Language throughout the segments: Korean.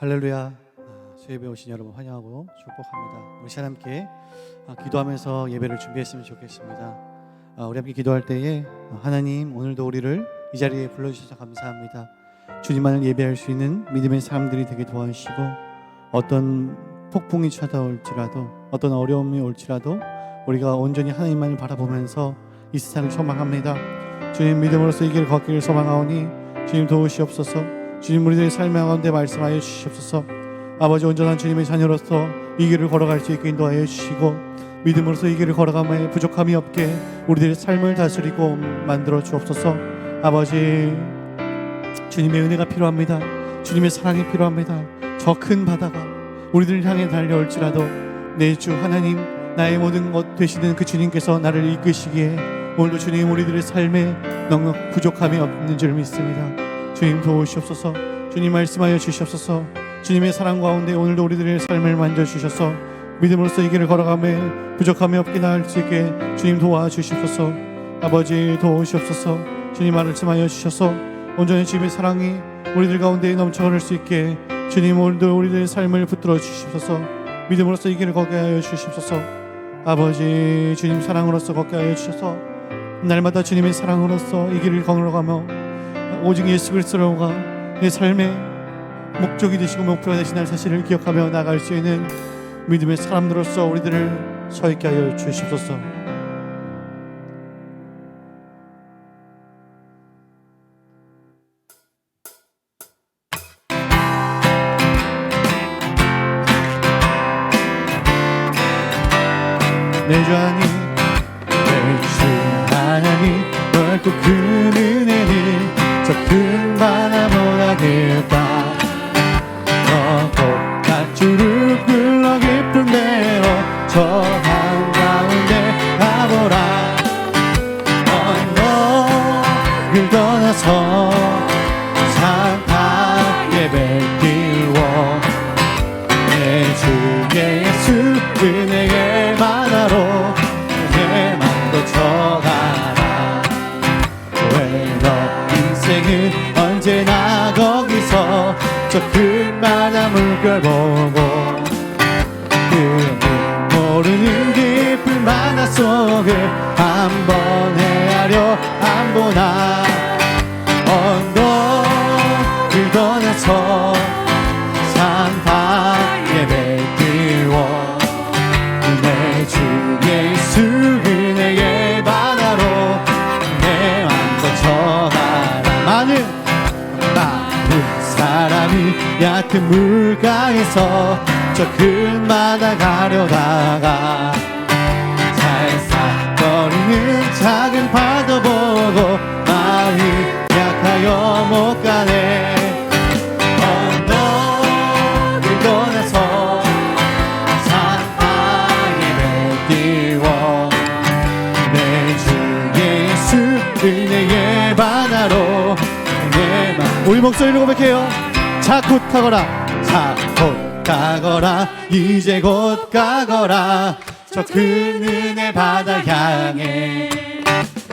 할렐루야. 주 예배 오신 여러분 환영하고 축복합니다. 우리 시간 함께 기도하면서 예배를 준비했으면 좋겠습니다. 우리 함께 기도할 때에 하나님, 오늘도 우리를 이 자리에 불러주셔서 감사합니다. 주님만을 예배할 수 있는 믿음의 사람들이 되게 도와주시고, 어떤 폭풍이 찾아올지라도, 어떤 어려움이 올지라도 우리가 온전히 하나님만을 바라보면서 이 세상을 소망합니다. 주님, 믿음으로써 이 길을 걷기를 소망하오니 주님 도우시옵소서. 주님, 우리들의 삶의 가운데 말씀하여 주시옵소서. 아버지, 온전한 주님의 자녀로서 이 길을 걸어갈 수 있게 인도하여 주시고, 믿음으로써 이 길을 걸어가며 부족함이 없게 우리들의 삶을 다스리고 만들어 주옵소서. 아버지, 주님의 은혜가 필요합니다. 주님의 사랑이 필요합니다. 저 큰 바다가 우리들을 향해 달려올지라도 내 주 하나님, 나의 모든 것 되시는 그 주님께서 나를 이끄시기에 오늘도 주님, 우리들의 삶에 넉넉 부족함이 없는 줄 믿습니다. 주님 도우시옵소서. 주님 말씀하여 주시옵소서. 주님의 사랑 가운데 오늘도 우리들의 삶을 만져주셔서 믿음으로써 이 길을 걸어가며 부족함이 없게 나을 수 있게 주님 도와주시옵소서. 아버지 도우시옵소서. 주님 말씀하여 주셔서 온전히 주님의 사랑이 우리들 가운데 넘쳐 흐를 수 있게 주님, 오늘도 우리들의 삶을 붙들어 주시옵소서. 믿음으로써 이 길을 걷게 하여 주시옵소서. 아버지, 주님 사랑으로서 걷게 하여 주셔서 날마다 주님의 사랑으로서 이 길을 걸어가며 오직 예수 그리스도가 내 삶의 목적이 되시고 목표가 되신 사실을 기억하며 나갈 수 있는 믿음의 사람들로서 우리들을 서 있게 하여 주시옵소서. 내 주 하나님, 내 주 하나님, 넓고 큰 은혜를 저 큰 바다보다 깊다. 더 주를 굴러 깊은 데로 저 한가운데 가보라. 언덕을 떠나서 산 예배 띄워 내 주의 예수 은혜의 바다로 내 맘도 쳐가라. 인생은 언제나 거기서 저 큰 바다 물결 보고 그 모르는 깊은 바다 속을 한번 헤아려 안 보나. 언덕을 떠나서 산파 예배 띄워 내 주 예수 은혜의 바다로 내 맘도 쳐가라. 많은 사람이 얕은 물가에서 저 큰 바다 가려다가 살싹거리는 작은 파도 보고 마음이 약하여 못 가네. 언덕을 떠나서 산바위에 띄워 내 주 예수 은혜의 바다로 우리 목소리를 고백해요. 자, 곧 가거라. 자, 곧 가거라. 이제 곧 가거라. 저 큰 은혜 바다 향해.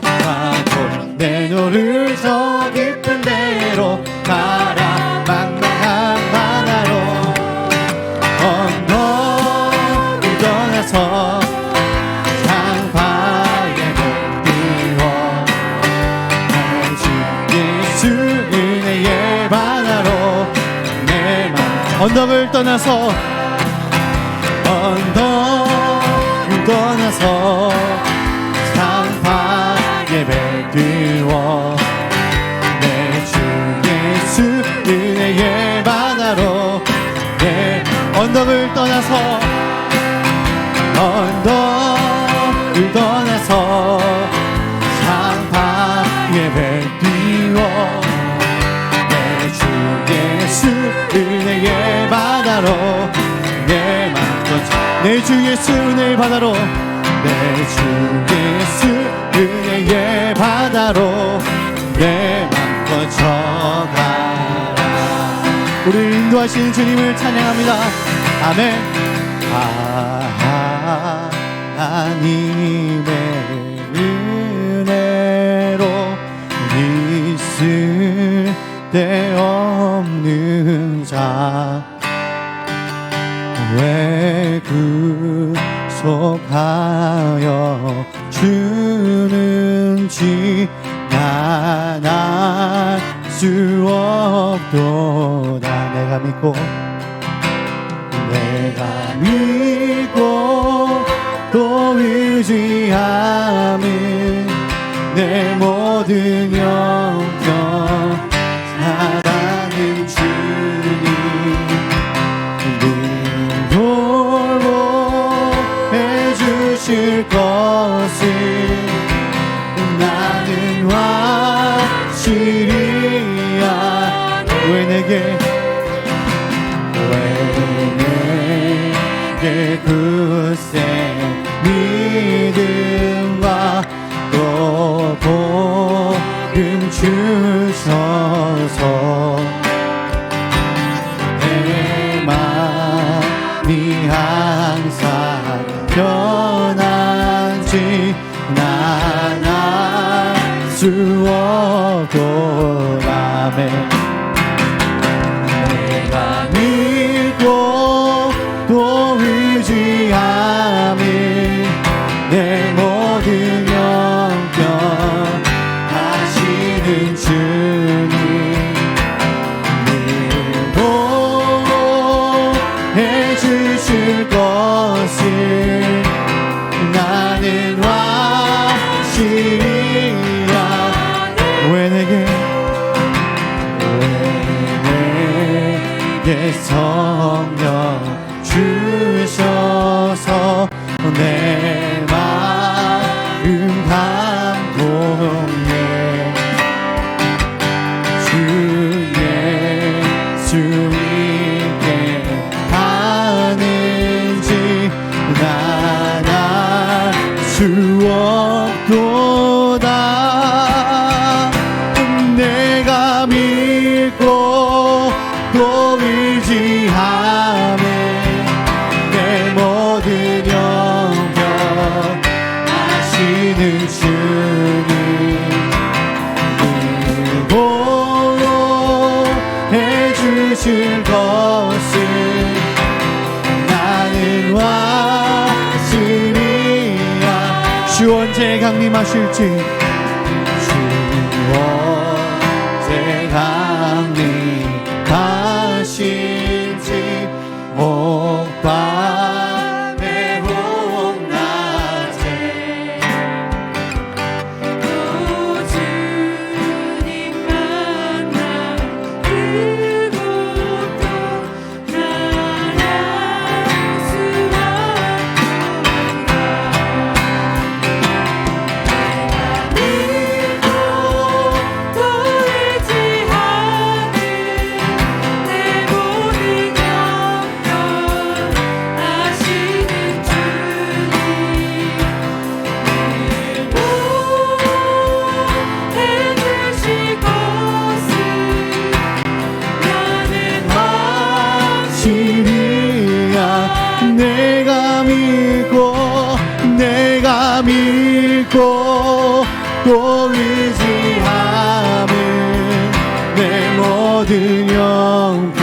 자, 곧 내 노를 저 깊은 데로 가라. 망망한 바다로 언덕을 떠나서 언덕을 떠나서 상파 예배 띄워 내 주 예수 은혜의 바다로 내 언덕을 떠나서 상파 예배 띄워 내 주 예수 은혜의 바다로 내 맘도 내 주 예수 은혜의 바다로 내 주 예수 은혜의 바다로 내 맘도 쳐가라. 우리를 인도하시는 주님을 찬양합니다. 아멘. 하나님의 은혜로 있을 데 없는 자 왜 구속하여 주는지 난 알 수 없도다. 내가 믿고 또 의지함은 내 모든 영역 사랑은 주님 늘 돌보해 주실 것을 나는 확실히야. 왜 내게 굳세 믿음과 또 복음 주셔서 내 마음이 항상 편한지 난 알 수 없도라네. 내가 믿고 또 의지함이 내 모든 영역 하시는 주님 늘 해주실 것을 나는 확실히야. 왜 내게 성령 주셔서 내 마음 감동해 주 예수님께 하는지 난 알 수 없도다. 내가 믿고 또 의지함에 내 모든 영역 하시는 주님 늘 해주실 것을 나는 확실히야. 주 언제 강림하실지 주 언제 강림하실지 밤에 혹낮에 또 주님 만나 그곳도 나갈 수 내가 믿고 또 의지함은 내 모든 영역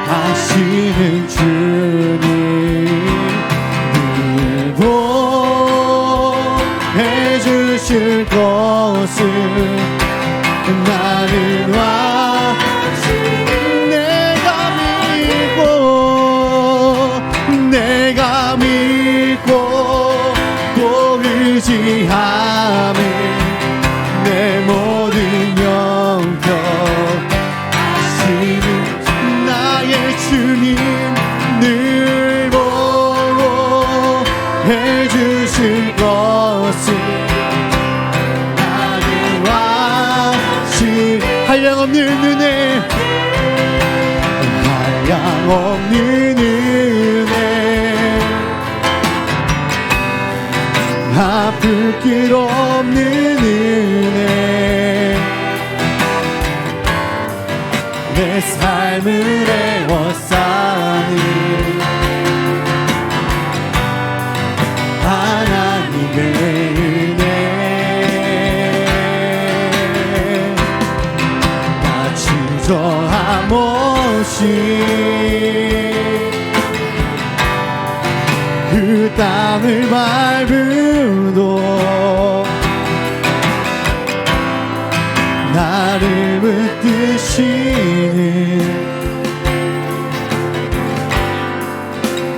하시는 주님 늘도 해주실 것을 나는 내가 믿고 또 의지함은 내 모든 영역 하시는 나의 주님 늘 보고 해주실 것을 나는 확실히 한량없는 은혜 한량없는 아플 길 없는 은혜 내 삶을 에워싸는 하나님의 은혜 나 주저함 없이 그 땅을 밟음도 나를 붙드시는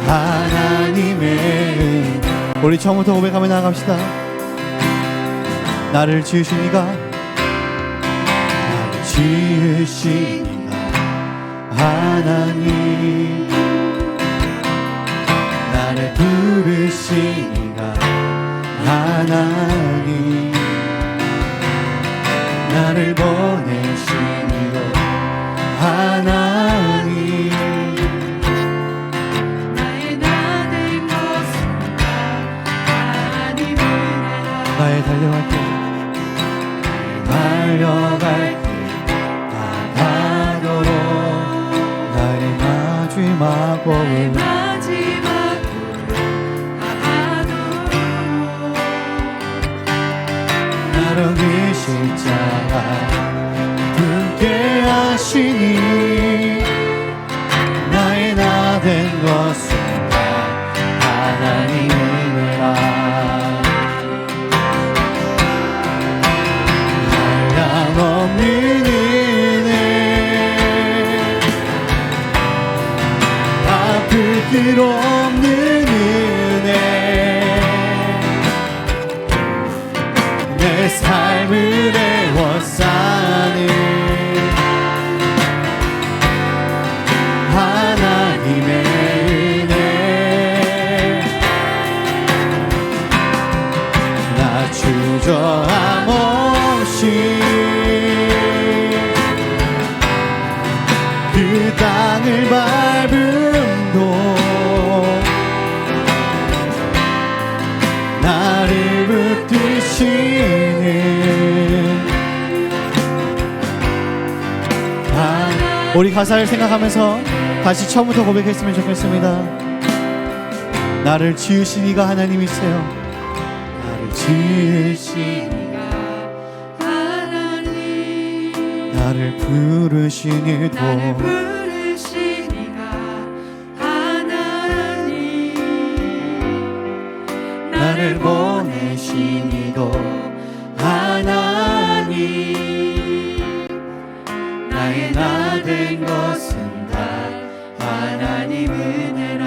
하나님의 우리 처음부터 고백하며 나갑시다. 나를 지으시니가 나를 지으시니가 하나님 나를 부르시니가 하나님 나를 보내시니도 하나님 나의 나 된 것은 하나님을 알아. 나의 달려갈 길 달려갈 길 다가도록 나의 마지막 나의 고백 마지막 다가도록 나로 그 십자가 품게 하시니 나의 나 된 것은 다 하나님의 은혜라 한량없는 은혜 아플 길 없는 은혜 내 삶을 애워싸는 하나님의 은혜 나 주저함 없이 그 땅을 밟음도 나를 붙드시는 우리 가사를 생각하면서 다시 처음부터 고백했으면 좋겠습니다. 나를 지으시니가 하나님이세요. 나를 지으시니가 하나님 나를 부르시니도 나를 부르시니가 하나님 나를 보내시니도 하나님 나의 나 된 것은 다 하나님 은혜라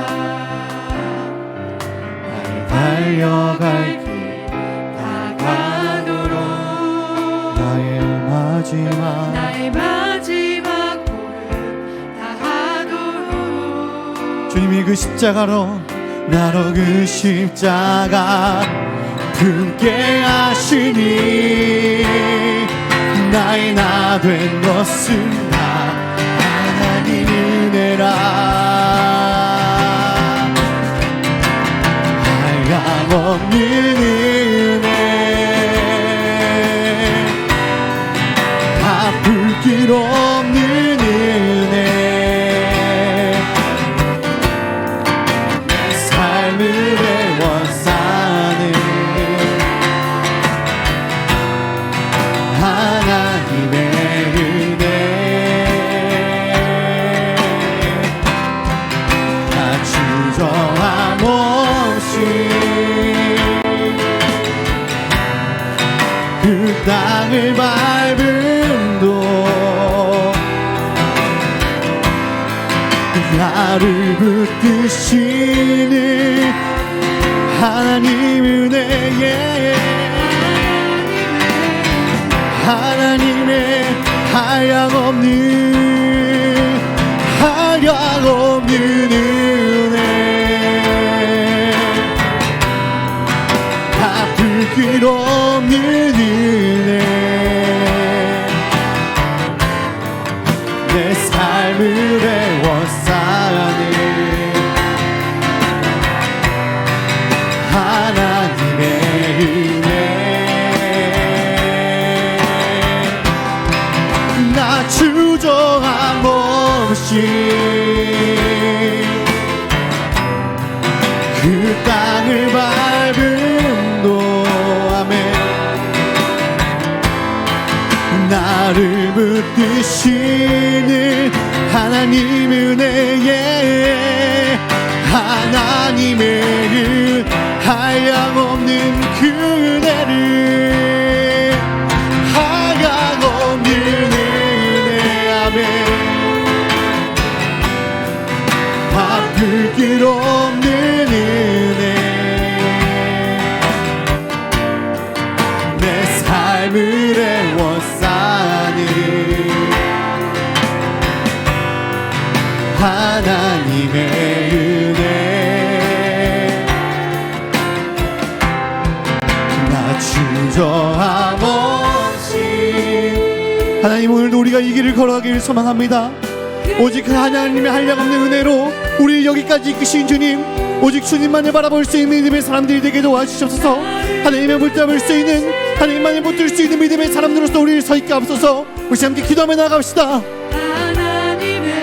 나의 달려갈 길 다가도록 나의 마지막 나의 마지막 걸음 다하도록 주님이 그 십자가로 나로 그 십자가 품게 하시니 나의 나 된 것은 다 하나님 은혜라 한량없는 은혜 아플 길 없는 은혜 내 삶을 애워싸는 하나님의 은혜 나 주저함 없이 그 땅을 밟음도 나를 붙드시는 하나님 은혜에 하나님의 한량없는 은혜 아플 길 없는 은혜 내 삶을 애워싸는 하나님의 은혜 나 주저함 없이 그 땅을 밟음도 아멘 나를 붙드시는 하나님 은혜에 하나님의 한량없는 은혜를 한량없는 은혜 아멘 바꿀 길 없는 은혜 내 삶을 애워싸는 하나님의 은혜 나 주저함 없이 하나님 오늘도 우리가 이 길을 걸어가기를 소망합니다. 오직 그 하나님의 한량없는 은혜로 우리를 여기까지 이끄신 주님 오직 주님만을 바라볼 수 있는 믿음의 사람들이 되게 도와주시옵소서. 하나님의 붙잡을 수 있는 하나님만을 붙들 수 있는 믿음의 사람들로서 우리를 서 있게 하옵소서. 우리 함께 기도하며 나아갑시다.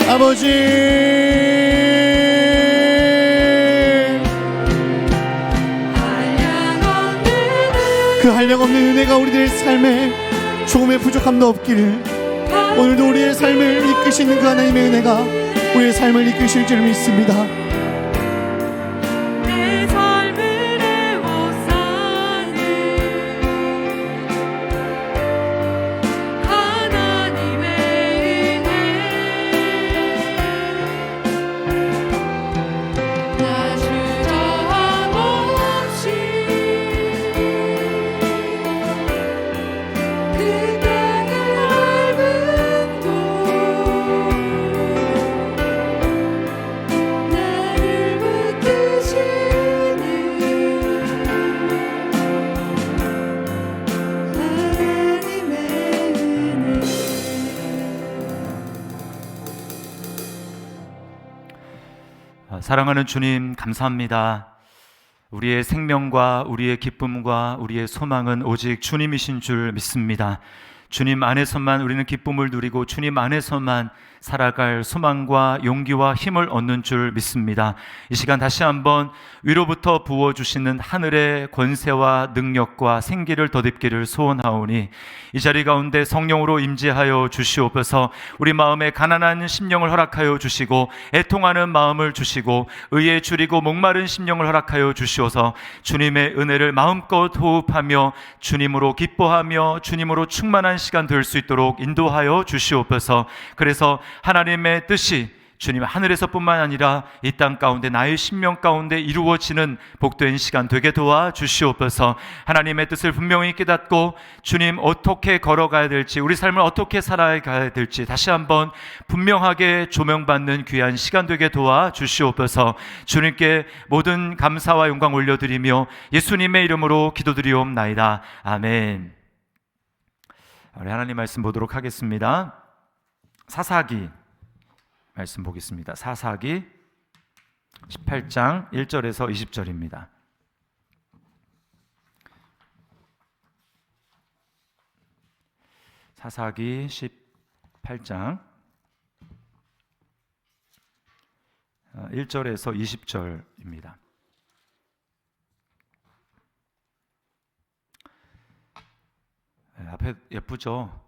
아버지 그 한량없는 은혜가 우리들의 삶에 조금의 부족함도 없기를 오늘도 우리의 삶을 이끄시는 그 하나님의 은혜가 우리의 삶을 이끄실 줄 믿습니다. 내 삶을 애워싸는 하나님의 은혜 나 주저함 없이 그 땅을 밟은 곳 나를 붙드시는 하나님의 은혜 사랑하는 주님 감사합니다. 우리의 생명과 우리의 기쁨과 우리의 소망은 오직 주님이신 줄 믿습니다. 주님 안에서만 우리는 기쁨을 누리고 주님 안에서만 살아갈 소망과 용기와 힘을 얻는 줄 믿습니다. 이 시간 다시 한번 위로부터 부어주시는 하늘의 권세와 능력과 생기를 덧입기를 소원하오니 이 자리 가운데 성령으로 임재하여 주시옵소서. 우리 마음에 가난한 심령을 허락하여 주시고 애통하는 마음을 주시고 의에 줄이고 목마른 심령을 허락하여 주시옵소서. 주님의 은혜를 마음껏 호흡하며 주님으로 기뻐하며 주님으로 충만한 시간 될 수 있도록 인도하여 주시옵소서. 그래서 하나님의 뜻이 주님 하늘에서뿐만 아니라 이 땅 가운데 나의 심령 가운데 이루어지는 복된 시간 되게 도와주시옵소서. 하나님의 뜻을 분명히 깨닫고 주님 어떻게 걸어가야 될지 우리 삶을 어떻게 살아가야 될지 다시 한번 분명하게 조명받는 귀한 시간 되게 도와주시옵소서. 주님께 모든 감사와 영광 올려드리며 예수님의 이름으로 기도드리옵나이다. 아멘. 우리 하나님 말씀 보도록 하겠습니다. 사사기 말씀 보겠습니다. 사사기 18장 1절에서 20절입니다. 사사기 18장 1절에서 20절입니다. 앞에 예쁘죠?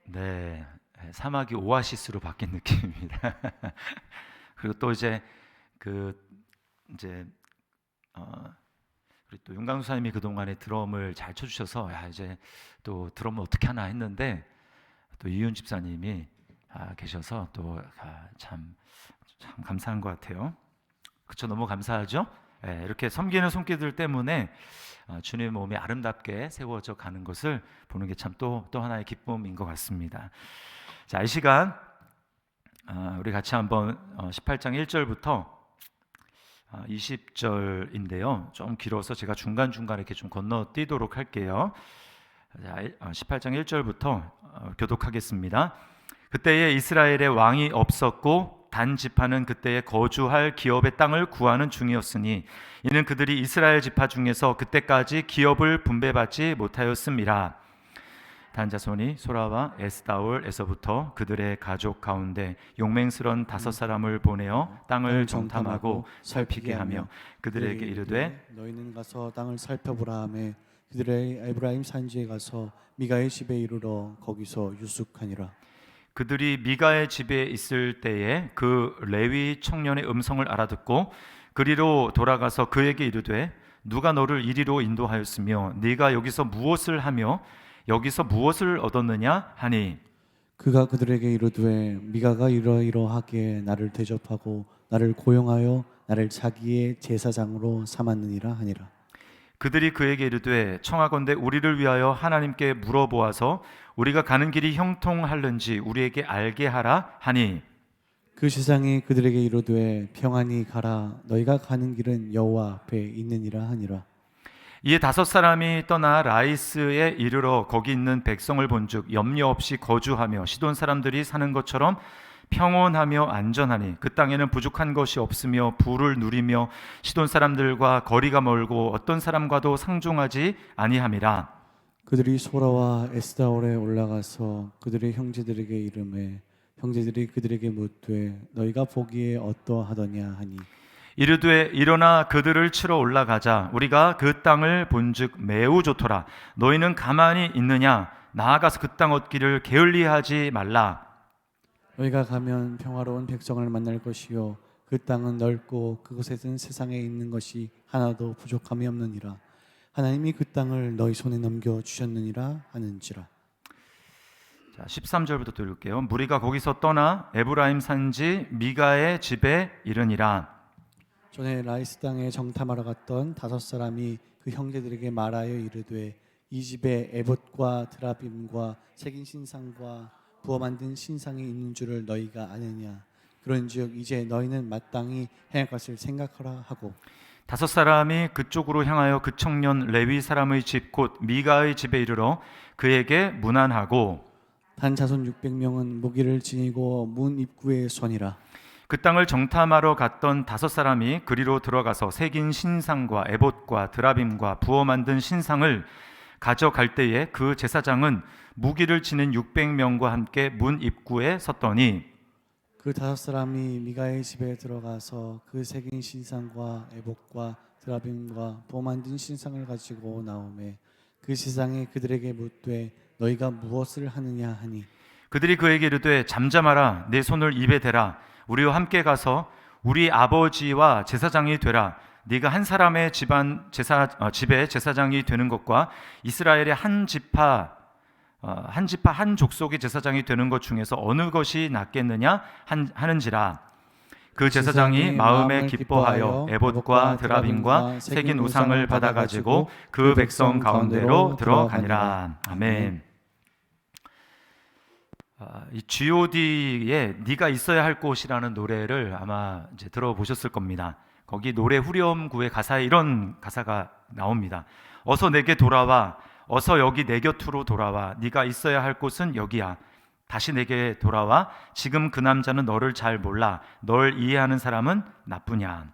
네, 사막이 오아시스로 바뀐 느낌입니다. 그리고 또 이제 우리 또 윤강수 사님이 그 동안에 드럼을 잘 쳐주셔서 야 이제 또 드럼을 어떻게 하나 했는데 또 이윤 집사님이 계셔서 또 참 감사한 것 같아요. 그렇죠? 너무 감사하죠? 네, 이렇게 섬기는 손길들 때문에 주님의 몸이 아름답게 세워져 가는 것을 보는 게 참 또 하나의 기쁨인 것 같습니다. 자, 이 시간 우리 같이 한번 18장 1절부터 20절인데요. 좀 길어서 제가 중간중간 이렇게 좀 건너뛰도록 할게요. 자, 18장 1절부터 교독하겠습니다. 그때에 이스라엘의 왕이 없었고 단 지파는 그때에 거주할 기업의 땅을 구하는 중이었으니 이는 그들이 이스라엘 지파 중에서 그때까지 기업을 분배받지 못하였음이라. 단 자손이 소라와 에스다올에서부터 그들의 가족 가운데 용맹스런 5사람을 보내어 땅을 정탐하고 살피게 하며 그들에게 이르되 너희는 가서 땅을 살펴보라 하매 그들의 에브라임 산지에 가서 미가의 집에 이르러 거기서 유숙하니라. 그들이 미가의 집에 있을 때에 그 레위 청년의 음성을 알아듣고 그리로 돌아가서 그에게 이르되 누가 너를 이리로 인도하였으며 네가 여기서 무엇을 하며 여기서 무엇을 얻었느냐 하니 그가 그들에게 이르되 미가가 이러이러하게 나를 대접하고 나를 고용하여 나를 자기의 제사장으로 삼았느니라 하니라. 그들이 그에게 이르되 청하건대 우리를 위하여 하나님께 물어보아서 우리가 가는 길이 형통할는지 우리에게 알게 하라 하니 그 세상이 그들에게 이르되 평안히 가라 너희가 가는 길은 여호와 앞에 있느니라 하니라. 이에 5사람이 떠나 라이스에 이르러 거기 있는 백성을 본즉 염려 없이 거주하며 시돈 사람들이 사는 것처럼 평온하며 안전하니 그 땅에는 부족한 것이 없으며 부를 누리며 시돈 사람들과 거리가 멀고 어떤 사람과도 상종하지 아니함이라. 그들이 소라와 에스다올에 올라가서 그들의 형제들에게 이르매 형제들이 그들에게 묻되 너희가 보기에 어떠하더냐 하니 이르되 일어나 그들을 치러 올라가자 우리가 그 땅을 본즉 매우 좋더라. 너희는 가만히 있느냐 나아가서 그 땅 얻기를 게을리하지 말라. 너희가 가면 평화로운 백성을 만날 것이요 그 땅은 넓고 그곳에는 세상에 있는 것이 하나도 부족함이 없느니라. 하나님이 그 땅을 너희 손에 넘겨 주셨느니라 하는지라. 자, 13절부터 또 읽을게요. 무리가 거기서 떠나 에브라임 산지 미가의 집에 이르니라. 전에 라이스 땅에 정탐하러 갔던 5사람이 그 형제들에게 말하여 이르되 이 집에 에봇과 드라빔과 새긴 신상과 부어 만든 신상이 있는 줄을 너희가 아느냐. 그런즉 이제 너희는 마땅히 행할 것을 생각하라 하고 5사람이 그쪽으로 향하여 그 청년 레위 사람의 집 곧 미가의 집에 이르러 그에게 문안하고 단 자손 600명은 무기를 지니고 문 입구에 서니라. 그 땅을 정탐하러 갔던 5사람이 그리로 들어가서 새긴 신상과 에봇과 드라빔과 부어 만든 신상을 가져갈 때에 그 제사장은 무기를 치는 600명과 함께 문 입구에 섰더니 그 5사람이 미가의 집에 들어가서 그 새긴 신상과 에봇과 드라빔과 부어 만든 신상을 가지고 나오매 그 세상에 그들에게 묻되 너희가 무엇을 하느냐 하니 그들이 그에게 이르되 잠잠하라 내 손을 입에 대라 우리와 함께 가서 우리 아버지와 제사장이 되라. 네가 한 사람의 집의 제사장이 되는 것과 이스라엘의 한 지파 한 족속의 제사장이 되는 것 중에서 어느 것이 낫겠느냐 하는지라. 그 제사장이 마음에 기뻐하여 에봇과 드라빔과 새긴 우상을 받아가지고 그 백성 가운데로 들어가니라. 아멘. 이 G.O.D의 네가 있어야 할 곳이라는 노래를 아마 이제 들어보셨을 겁니다. 거기 노래 후렴구의 가사에 이런 가사가 나옵니다. 어서 내게 돌아와, 어서 여기 내 곁으로 돌아와. 네가 있어야 할 곳은 여기야. 다시 내게 돌아와. 지금 그 남자는 너를 잘 몰라. 널 이해하는 사람은 나쁘냐.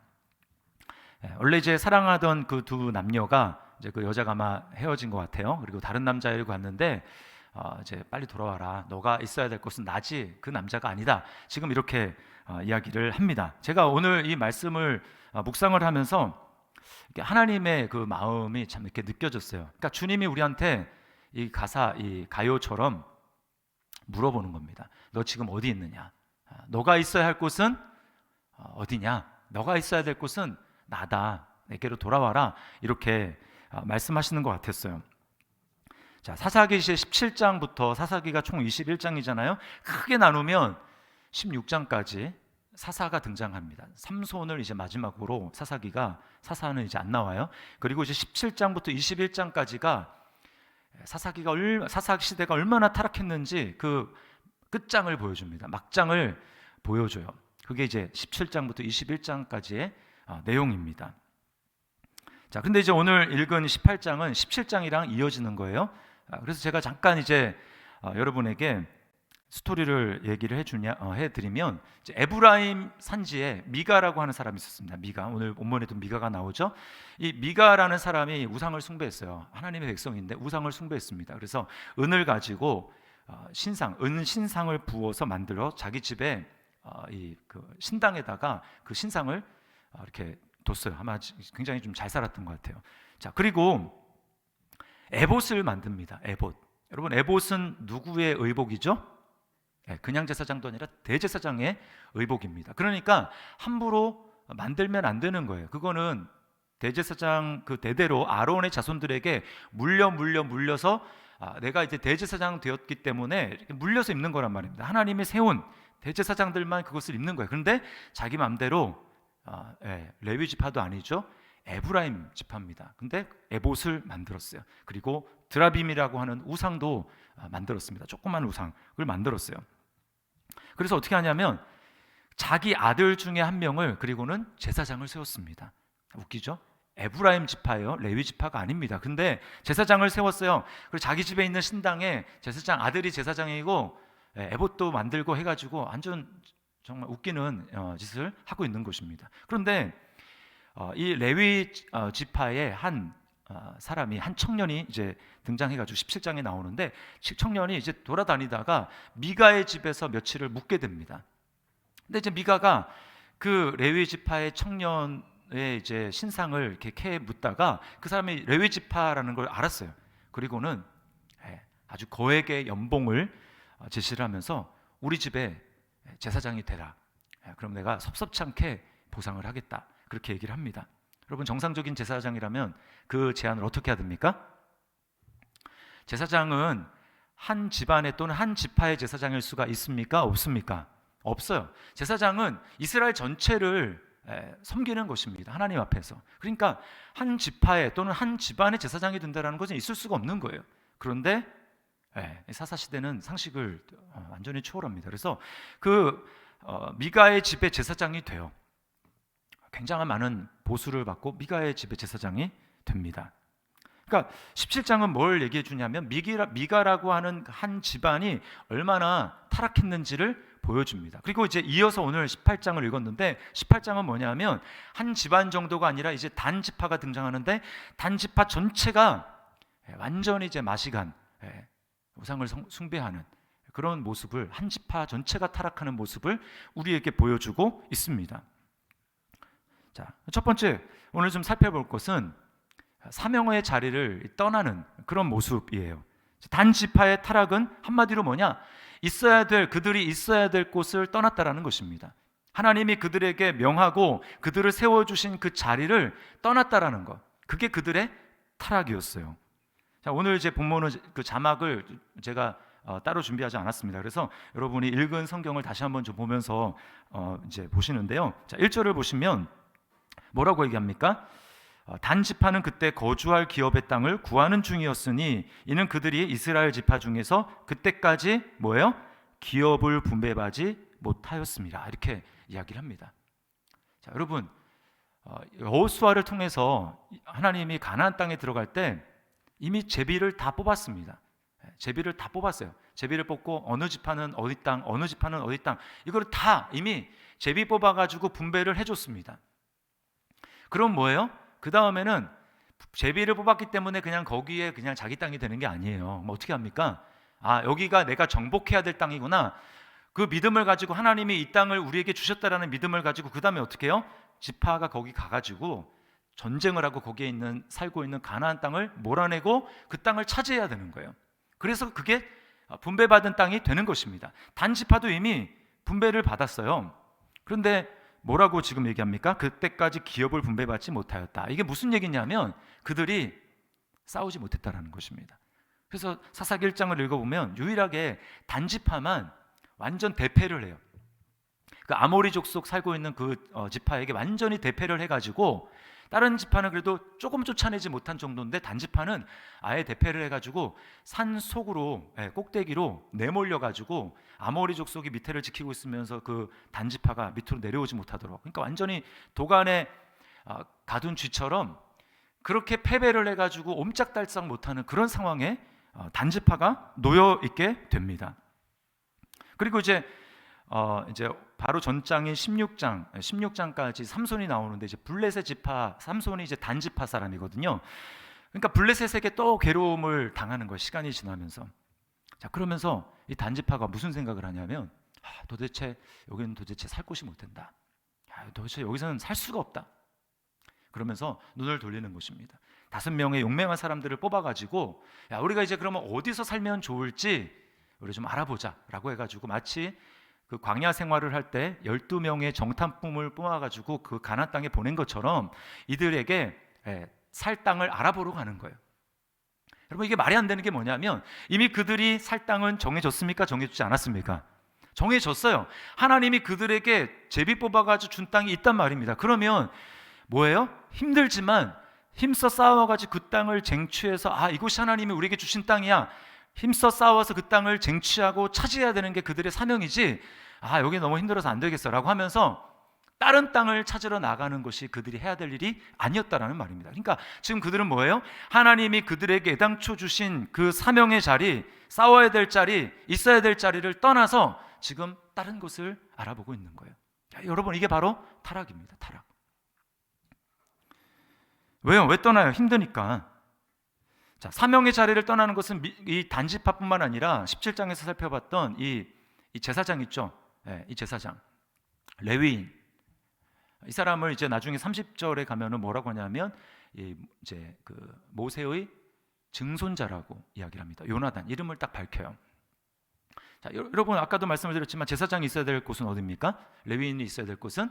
원래 이제 사랑하던 그 두 남녀가 이제 그 여자가 아마 헤어진 것 같아요. 그리고 다른 남자애를 갔는데 이제 빨리 돌아와라. 너가 있어야 될 곳은 나지 그 남자가 아니다. 지금 이렇게 이야기를 합니다. 제가 오늘 이 말씀을 묵상을 하면서 하나님의 그 마음이 참 이렇게 느껴졌어요. 그러니까 주님이 우리한테 이 가사, 이 가요처럼 물어보는 겁니다. 너 지금 어디 있느냐? 너가 있어야 할 곳은 어디냐? 너가 있어야 될 곳은 나다. 내게로 돌아와라. 이렇게 말씀하시는 것 같았어요. 자, 사사기 17장부터 사사기가 총 21장이잖아요. 크게 나누면 16장까지 사사가 등장합니다. 삼손을 이제 마지막으로 사사는 이제 안 나와요. 그리고 이제 17장부터 21장까지가 사사 시대가 얼마나 타락했는지 그 끝장을 보여줍니다. 막장을 보여줘요. 그게 이제 17장부터 21장까지의 내용입니다. 자, 근데 이제 오늘 읽은 18장은 17장이랑 이어지는 거예요. 그래서 제가 잠깐 이제 여러분에게 스토리를 얘기를 해드리면 이제 에브라임 산지에 미가라고 하는 사람이 있었습니다. 미가, 오늘 본문에도 미가가 나오죠. 이 미가라는 사람이 우상을 숭배했어요. 하나님의 백성인데 우상을 숭배했습니다. 그래서 은을 가지고 은 신상을 부어서 만들어 자기 집에 그 신당에다가 그 신상을 이렇게 뒀어요. 아마 굉장히 좀 잘 살았던 것 같아요. 자, 그리고 에봇을 만듭니다. 에봇. 여러분, 에봇은 누구의 의복이죠? 그냥 제사장도 아니라 대제사장의 의복입니다. 그러니까 함부로 만들면 안 되는 거예요. 그거는 대제사장 그 대대로 아론의 자손들에게 물려서 내가 이제 대제사장 되었기 때문에 이렇게 물려서 입는 거란 말입니다. 하나님이 세운 대제사장들만 그것을 입는 거예요. 그런데 자기 마음대로 레위 지파도 아니죠. 에브라임 지파입니다. 근데 에봇을 만들었어요. 그리고 드라빔이라고 하는 우상도 만들었습니다. 조그만 우상을 만들었어요. 그래서 어떻게 하냐면 자기 아들 중에 한 명을 그리고는 제사장을 세웠습니다. 웃기죠? 에브라임 지파예요. 레위 지파가 아닙니다. 근데 제사장을 세웠어요. 그리고 자기 집에 있는 신당에 제사장 아들이 제사장이고 에봇도 만들고 해가지고 완전 정말 웃기는 짓을 하고 있는 것입니다. 그런데 이 레위 지파의 한 사람이 한 청년이 이제 등장해가지고 17장에 나오는데 청년이 이제 돌아다니다가 미가의 집에서 며칠을 묵게 됩니다. 근데 이제 미가가 그 레위 지파의 청년의 이제 신상을 이렇게 캐 묻다가 그 사람이 레위 지파라는 걸 알았어요. 그리고는 아주 거액의 연봉을 제시를 하면서 우리 집에 제사장이 되라. 그럼 내가 섭섭치 않게 보상을 하겠다. 그렇게 얘기를 합니다. 여러분 정상적인 제사장이라면 그 제안을 어떻게 해야 됩니까? 제사장은 한 집안에 또는 한 지파의 제사장일 수가 있습니까? 없습니까? 없어요. 제사장은 이스라엘 전체를 섬기는 것입니다. 하나님 앞에서. 그러니까 한 지파의 또는 한 집안의 제사장이 된다는 것은 있을 수가 없는 거예요. 그런데 사사시대는 상식을 완전히 초월합니다. 그래서 그 미가의 집에 제사장이 돼요. 굉장한 많은 보수를 받고 미가의 집에 제사장이 됩니다. 그러니까 17장은 뭘 얘기해 주냐면 미가라고 하는 한 집안이 얼마나 타락했는지를 보여줍니다. 그리고 이제 이어서 오늘 18장을 읽었는데 18장은 뭐냐면 한 집안 정도가 아니라 이제 단 지파가 등장하는데 단 지파 전체가 완전히 이제 마시간 우상을 숭배하는 그런 모습을 한 지파 전체가 타락하는 모습을 우리에게 보여주고 있습니다. 자, 첫 번째 오늘 좀 살펴볼 것은 사명의 자리를 떠나는 그런 모습이에요. 단 지파의 타락은 한마디로 뭐냐? 그들이 있어야 될 곳을 떠났다라는 것입니다. 하나님이 그들에게 명하고 그들을 세워주신 그 자리를 떠났다라는 것. 그게 그들의 타락이었어요. 자, 오늘 제 본문은 그 자막을 제가 따로 준비하지 않았습니다. 그래서 여러분이 읽은 성경을 다시 한번 좀 보면서 이제 보시는데요. 자, 1절을 보시면 뭐라고 얘기합니까? 단 지파는 그때 거주할 기업의 땅을 구하는 중이었으니 이는 그들이 이스라엘 지파 중에서 그때까지 뭐예요? 기업을 분배하지 못하였습니다. 이렇게 이야기를 합니다. 자, 여러분 여호수아를 통해서 하나님이 가나안 땅에 들어갈 때 이미 제비를 다 뽑았습니다. 제비를 다 뽑았어요. 제비를 뽑고 어느 지파는 어디 땅, 어느 지파는 어디 땅 이걸 다 이미 제비 뽑아가지고 분배를 해줬습니다. 그럼 뭐예요? 그 다음에는 제비를 뽑았기 때문에 그냥 거기에 그냥 자기 땅이 되는 게 아니에요. 뭐 어떻게 합니까? 여기가 내가 정복해야 될 땅이구나. 그 믿음을 가지고 하나님이 이 땅을 우리에게 주셨다라는 믿음을 가지고 그 다음에 어떻게 해요? 지파가 거기 가가지고 전쟁을 하고 거기에 살고 있는 가나안 땅을 몰아내고 그 땅을 차지해야 되는 거예요. 그래서 그게 분배받은 땅이 되는 것입니다. 단 지파도 이미 분배를 받았어요. 그런데 뭐라고 지금 얘기합니까? 그때까지 기업을 분배받지 못하였다. 이게 무슨 얘기냐면 그들이 싸우지 못했다라는 것입니다. 그래서 사사기 1장을 읽어보면 유일하게 단지파만 완전 대패를 해요. 그 아모리 족속 살고 있는 그 지파에게 완전히 대패를 해가지고 다른 지파는 그래도 조금 쫓아내지 못한 정도인데 단지파는 아예 대패를 해가지고 산 속으로 꼭대기로 내몰려가지고 아모리 족속이 밑에를 지키고 있으면서 그 단지파가 밑으로 내려오지 못하도록, 그러니까 완전히 도간에 가둔 쥐처럼 그렇게 패배를 해가지고 옴짝달싹 못하는 그런 상황에 단지파가 놓여 있게 됩니다. 그리고 이제 바로 전장인 16장까지 삼손이 나오는데 이제 블레셋 지파, 삼손이 이제 단지파 사람이거든요. 그러니까 블레셋에게 또 괴로움을 당하는 거예요. 시간이 지나면서. 자, 그러면서 이 단지파가 무슨 생각을 하냐면 도대체 여기는 도대체 살 곳이 못 된다. 도대체 여기서는 살 수가 없다. 그러면서 눈을 돌리는 것입니다. 5명의 용맹한 사람들을 뽑아가지고 우리가 이제 그러면 어디서 살면 좋을지 우리 좀 알아보자라고 해가지고 마치 그 광야 생활을 할 때 12명의 정탐꾼을 뽑아가지고 그 가나안 땅에 보낸 것처럼 이들에게 살 땅을 알아보러 가는 거예요. 여러분, 이게 말이 안 되는 게 뭐냐면 이미 그들이 살 땅은 정해졌습니까? 정해지지 않았습니까? 정해졌어요. 하나님이 그들에게 제비 뽑아가지고 준 땅이 있단 말입니다. 그러면 뭐예요? 힘들지만 힘써 싸워가지고 그 땅을 쟁취해서 이곳이 하나님이 우리에게 주신 땅이야, 힘써 싸워서 그 땅을 쟁취하고 차지해야 되는 게 그들의 사명이지, 여기 너무 힘들어서 안 되겠어 라고 하면서 다른 땅을 찾으러 나가는 것이 그들이 해야 될 일이 아니었다라는 말입니다. 그러니까 지금 그들은 뭐예요? 하나님이 그들에게 애당초 주신 그 사명의 자리, 싸워야 될 자리, 있어야 될 자리를 떠나서 지금 다른 곳을 알아보고 있는 거예요. 여러분, 이게 바로 타락입니다. 타락. 왜요? 왜 떠나요? 힘드니까. 자, 사명의 자리를 떠나는 것은 이 단지파뿐만 아니라 17장에서 살펴봤던 이 제사장 있죠? 이 제사장, 레위인. 이 사람을 이제 나중에 30절에 가면은 뭐라고 하냐면 이제 그 모세의 증손자라고 이야기를 합니다. 요나단 이름을 딱 밝혀요. 자, 여러분, 아까도 말씀을 드렸지만 제사장이 있어야 될 곳은 어디입니까? 레위인이 있어야 될 곳은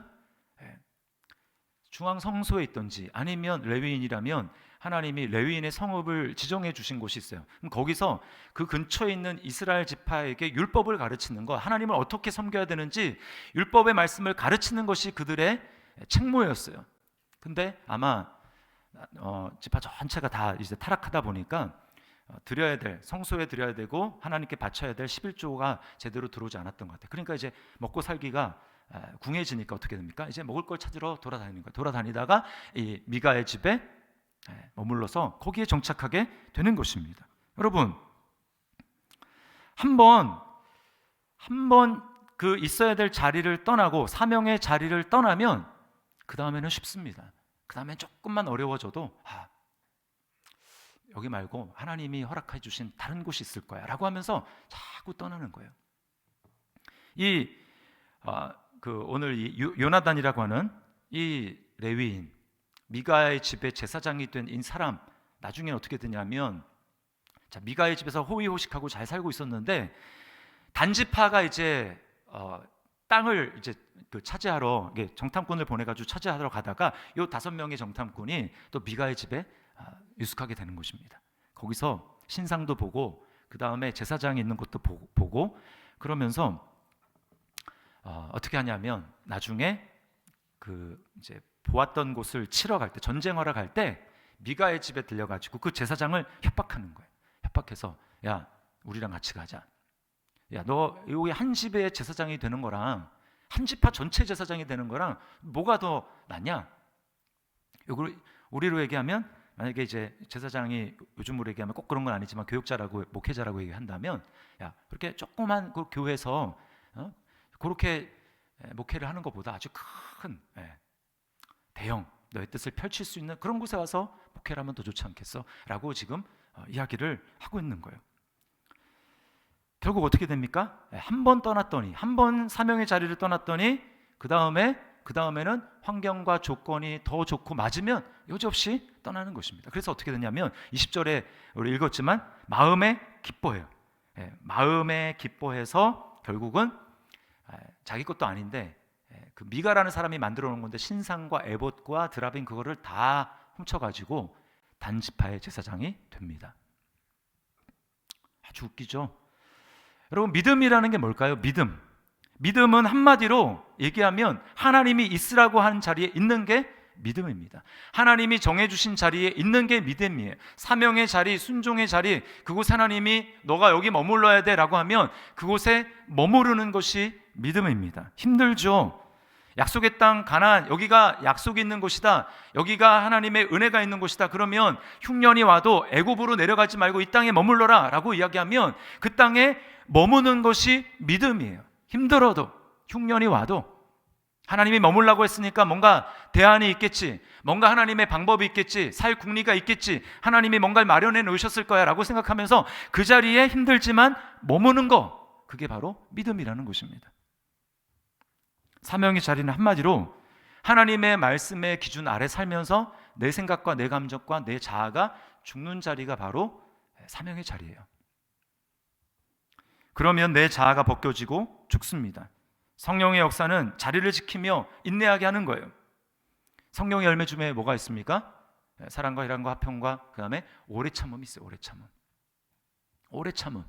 중앙 성소에 있든지 아니면 레위인이라면 하나님이 레위인의 성읍을 지정해 주신 곳이 있어요. 그럼 거기서 그 근처에 있는 이스라엘 지파에게 율법을 가르치는 거, 하나님을 어떻게 섬겨야 되는지 율법의 말씀을 가르치는 것이 그들의 책무였어요. 근데 아마 지파 전체가 다 이제 타락하다 보니까 드려야 될, 성소에 드려야 되고 하나님께 바쳐야 될 11조가 제대로 들어오지 않았던 것 같아요. 그러니까 이제 먹고 살기가 궁해지니까 어떻게 됩니까? 이제 먹을 걸 찾으러 돌아다니는 거예요. 돌아다니다가 이 미가의 집에 머물러서 거기에 정착하게 되는 것입니다. 여러분, 한 번 그 있어야 될 자리를 떠나고 사명의 자리를 떠나면 그 다음에는 쉽습니다. 그 다음엔 조금만 어려워져도 여기 말고 하나님이 허락해 주신 다른 곳이 있을 거야 라고 하면서 자꾸 떠나는 거예요. 오늘 이 요나단이라고 하는 이 레위인, 미가의 집에 제사장이 된 이 사람, 나중에 어떻게 되냐면, 자, 미가의 집에서 호의호식하고 잘 살고 있었는데 단지파가 이제 땅을 이제 차지하러 정탐꾼을 보내가지고 차지하러 가다가 요 5명의 정탐꾼이 또 미가의 집에 유숙하게 되는 것입니다. 거기서 신상도 보고 그 다음에 제사장이 있는 것도 보고 그러면서 어떻게 하냐면 나중에 그 이제 보았던 곳을 치러 갈 때, 전쟁하러 갈 때 미가의 집에 들려가지고 그 제사장을 협박하는 거예요. 협박해서 야, 우리랑 같이 가자. 야, 너 여기 한 집의 제사장이 되는 거랑 한 지파 전체 제사장이 되는 거랑 뭐가 더 낫냐? 우리로 얘기하면, 만약에 이제 제사장이 요즘으로 얘기하면 꼭 그런 건 아니지만 교육자라고, 목회자라고 얘기한다면, 야, 그렇게 조그만 그 교회에서 그렇게 목회를 하는 것보다 아주 큰 대형 너의 뜻을 펼칠 수 있는 그런 곳에 와서 목회를 하면 더 좋지 않겠어? 라고 지금 이야기를 하고 있는 거예요. 결국 어떻게 됩니까? 한 번 떠났더니, 한 번 사명의 자리를 떠났더니 그 다음에는 환경과 조건이 더 좋고 맞으면 여지없이 떠나는 것입니다. 그래서 어떻게 되냐면 20절에 우리 읽었지만 마음에 기뻐해요. 마음에 기뻐해서 결국은 자기 것도 아닌데 그 미가라는 사람이 만들어 놓은 건데 신상과 에봇과 드라빔 그거를 다 훔쳐가지고 단지파의 제사장이 됩니다. 아주 웃기죠? 여러분, 믿음이라는 게 뭘까요? 믿음은 한마디로 얘기하면 하나님이 있으라고 하는 자리에 있는 게 믿음입니다. 하나님이 정해주신 자리에 있는 게 믿음이에요. 사명의 자리, 순종의 자리, 그곳 하나님이 너가 여기 머물러야 돼 라고 하면 그곳에 머무르는 것이 믿음입니다. 힘들죠? 약속의 땅 가나안, 여기가 약속이 있는 곳이다, 여기가 하나님의 은혜가 있는 곳이다, 그러면 흉년이 와도 애굽으로 내려가지 말고 이 땅에 머물러라 라고 이야기하면 그 땅에 머무는 것이 믿음이에요. 힘들어도, 흉년이 와도 하나님이 머물라고 했으니까 뭔가 대안이 있겠지, 뭔가 하나님의 방법이 있겠지, 살 국리가 있겠지, 하나님이 뭔가를 마련해 놓으셨을 거야 라고 생각하면서 그 자리에 힘들지만 머무는 거, 그게 바로 믿음이라는 것입니다. 사명의 자리는 한마디로 하나님의 말씀의 기준 아래 살면서 내 생각과 내 감정과 내 자아가 죽는 자리가 바로 사명의 자리예요. 그러면 내 자아가 벗겨지고 죽습니다. 성령의 역사는 자리를 지키며 인내하게 하는 거예요. 성령의 열매 중에 뭐가 있습니까? 사랑과 희락과 화평과 그 다음에 오래 참음이 있어요. 오래 참음. 오래 참음.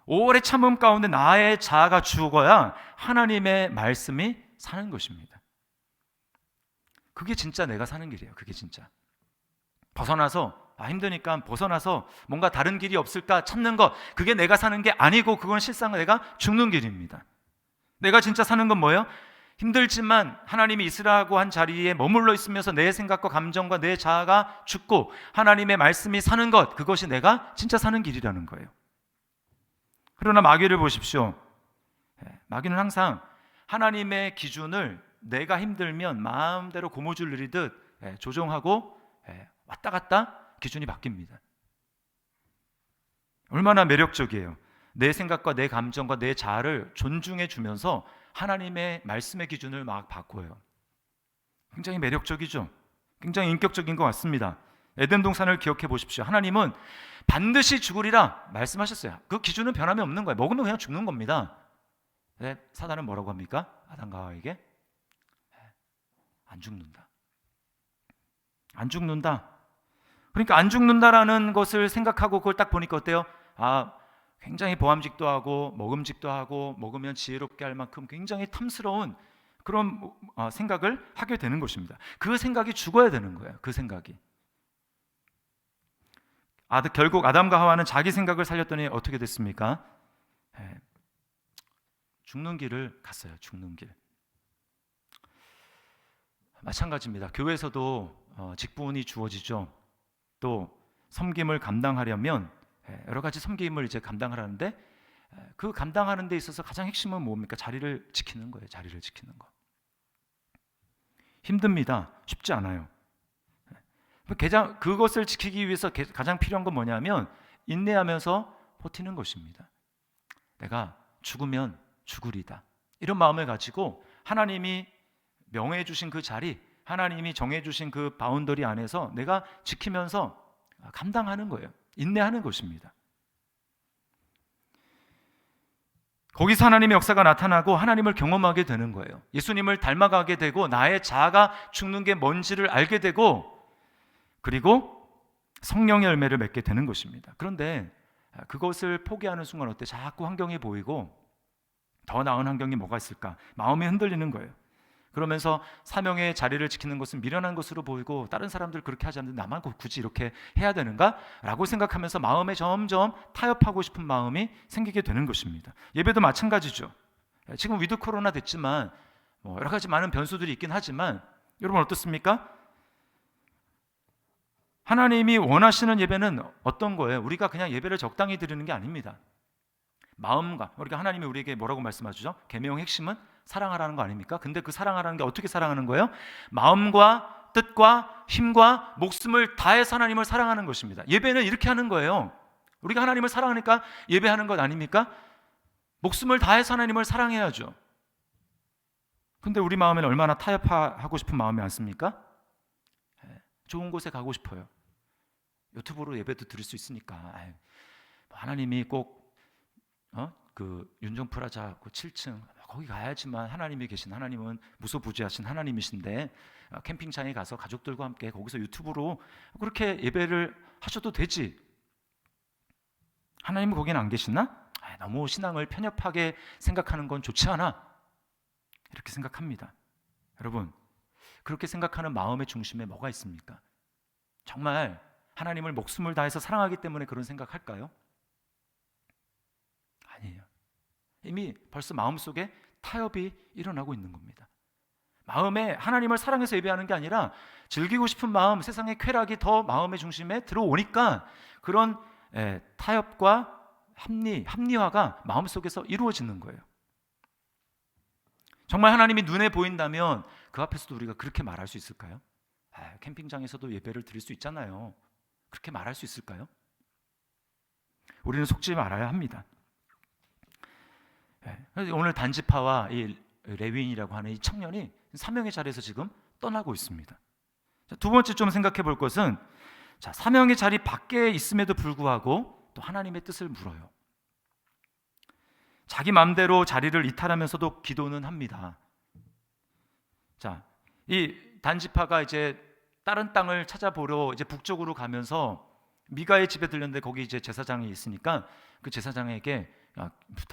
오래 참음 가운데 나의 자아가 죽어야 하나님의 말씀이 사는 것입니다. 그게 진짜 내가 사는 길이에요. 그게 진짜. 벗어나서 힘드니까 벗어나서 뭔가 다른 길이 없을까 찾는 것, 그게 내가 사는 게 아니고 그건 실상 내가 죽는 길입니다. 내가 진짜 사는 건 뭐예요? 힘들지만 하나님이 있으라고 한 자리에 머물러 있으면서 내 생각과 감정과 내 자아가 죽고 하나님의 말씀이 사는 것, 그것이 내가 진짜 사는 길이라는 거예요. 그러나 마귀를 보십시오. 마귀는 항상 하나님의 기준을 내가 힘들면 마음대로 고무줄 누리듯 조정하고 왔다 갔다 기준이 바뀝니다. 얼마나 매력적이에요. 내 생각과 내 감정과 내 자아를 존중해 주면서 하나님의 말씀의 기준을 막 바꿔요. 굉장히 매력적이죠. 굉장히 인격적인 것 같습니다. 에덴 동산을 기억해 보십시오. 하나님은 반드시 죽으리라 말씀하셨어요. 그 기준은 변함이 없는 거예요. 먹으면 그냥 죽는 겁니다. 사단은 뭐라고 합니까? 아담과 하와에게 안 죽는다. 안 죽는다. 그러니까 안 죽는다라는 것을 생각하고 그걸 딱 보니까 어때요? 굉장히 보암직도 하고 먹음직도 하고 먹으면 지혜롭게 할 만큼 굉장히 탐스러운 그런 생각을 하게 되는 것입니다. 그 생각이 죽어야 되는 거예요. 그 생각이. 결국 아담과 하와는 자기 생각을 살렸더니 어떻게 됐습니까? 죽는 길을 갔어요. 죽는 길. 마찬가지입니다. 교회에서도 직분이 주어지죠. 또 섬김을 감당하려면 여러 가지 섬김을 이제 감당하라는데 그 감당하는 데 있어서 가장 핵심은 뭡니까? 자리를 지키는 거예요. 자리를 지키는 거. 힘듭니다. 쉽지 않아요. 그것을 지키기 위해서 가장 필요한 건 뭐냐면 인내하면서 버티는 것입니다. 내가 죽으면 죽으리다. 이런 마음을 가지고 하나님이 명해 주신 그 자리, 하나님이 정해 주신 그 바운더리 안에서 내가 지키면서 감당하는 거예요. 인내하는 것입니다. 거기서 하나님의 역사가 나타나고 하나님을 경험하게 되는 거예요. 예수님을 닮아가게 되고 나의 자아가 죽는 게 뭔지를 알게 되고 그리고 성령의 열매를 맺게 되는 것입니다. 그런데 그것을 포기하는 순간 어때? 자꾸 환경이 보이고 더 나은 환경이 뭐가 있을까? 마음이 흔들리는 거예요. 그러면서 사명의 자리를 지키는 것은 미련한 것으로 보이고 다른 사람들 그렇게 하지 않는데 나만 굳이 이렇게 해야 되는가? 라고 생각하면서 마음에 점점 타협하고 싶은 마음이 생기게 되는 것입니다. 예배도 마찬가지죠. 지금 위드 코로나 됐지만 여러 가지 많은 변수들이 있긴 하지만 여러분 어떻습니까? 하나님이 원하시는 예배는 어떤 거예요? 우리가 그냥 예배를 적당히 드리는 게 아닙니다. 마음과 우리가 하나님이 우리에게 뭐라고 말씀하시죠? 계명의 핵심은 사랑하라는 거 아닙니까? 근데 그 사랑하라는 게 어떻게 사랑하는 거예요? 마음과 뜻과 힘과 목숨을 다해서 하나님을 사랑하는 것입니다. 예배는 이렇게 하는 거예요. 우리가 하나님을 사랑하니까 예배하는 것 아닙니까? 목숨을 다해서 하나님을 사랑해야죠. 근데 우리 마음에는 얼마나 타협하고 싶은 마음이 많습니까? 좋은 곳에 가고 싶어요. 유튜브로 예배도 드릴 수 있으니까 하나님이 꼭 그 윤정프라자 그 7층 거기 가야지만 하나님이 계신, 하나님은 무소부지하신 하나님이신데 캠핑장에 가서 가족들과 함께 거기서 유튜브로 그렇게 예배를 하셔도 되지. 하나님은 거기는 안 계시나? 너무 신앙을 편협하게 생각하는 건 좋지 않아. 이렇게 생각합니다. 여러분, 그렇게 생각하는 마음의 중심에 뭐가 있습니까? 정말 하나님을 목숨을 다해서 사랑하기 때문에 그런 생각할까요? 아니에요. 이미 벌써 마음속에 타협이 일어나고 있는 겁니다. 마음에 하나님을 사랑해서 예배하는 게 아니라 즐기고 싶은 마음, 세상의 쾌락이 더 마음의 중심에 들어오니까 그런 타협과 합리화가 마음속에서 이루어지는 거예요. 정말 하나님이 눈에 보인다면 그 앞에서도 우리가 그렇게 말할 수 있을까요? 캠핑장에서도 예배를 드릴 수 있잖아요. 그렇게 말할 수 있을까요? 우리는 속지 말아야 합니다. 오늘 단지파와 이 레위인이라고 하는 이 청년이 사명의 자리에서 지금 떠나고 있습니다. 두 번째 좀 생각해 볼 것은 사명의 자리 밖에 있음에도 불구하고 또 하나님의 뜻을 물어요. 자기 마음대로 자리를 이탈하면서도 기도는 합니다. 자, 이 단지파가 이제 다른 땅을 찾아보러 이제 북쪽으로 가면서 미가의 집에 들렸는데 거기 이제 제사장이 있으니까 그 제사장에게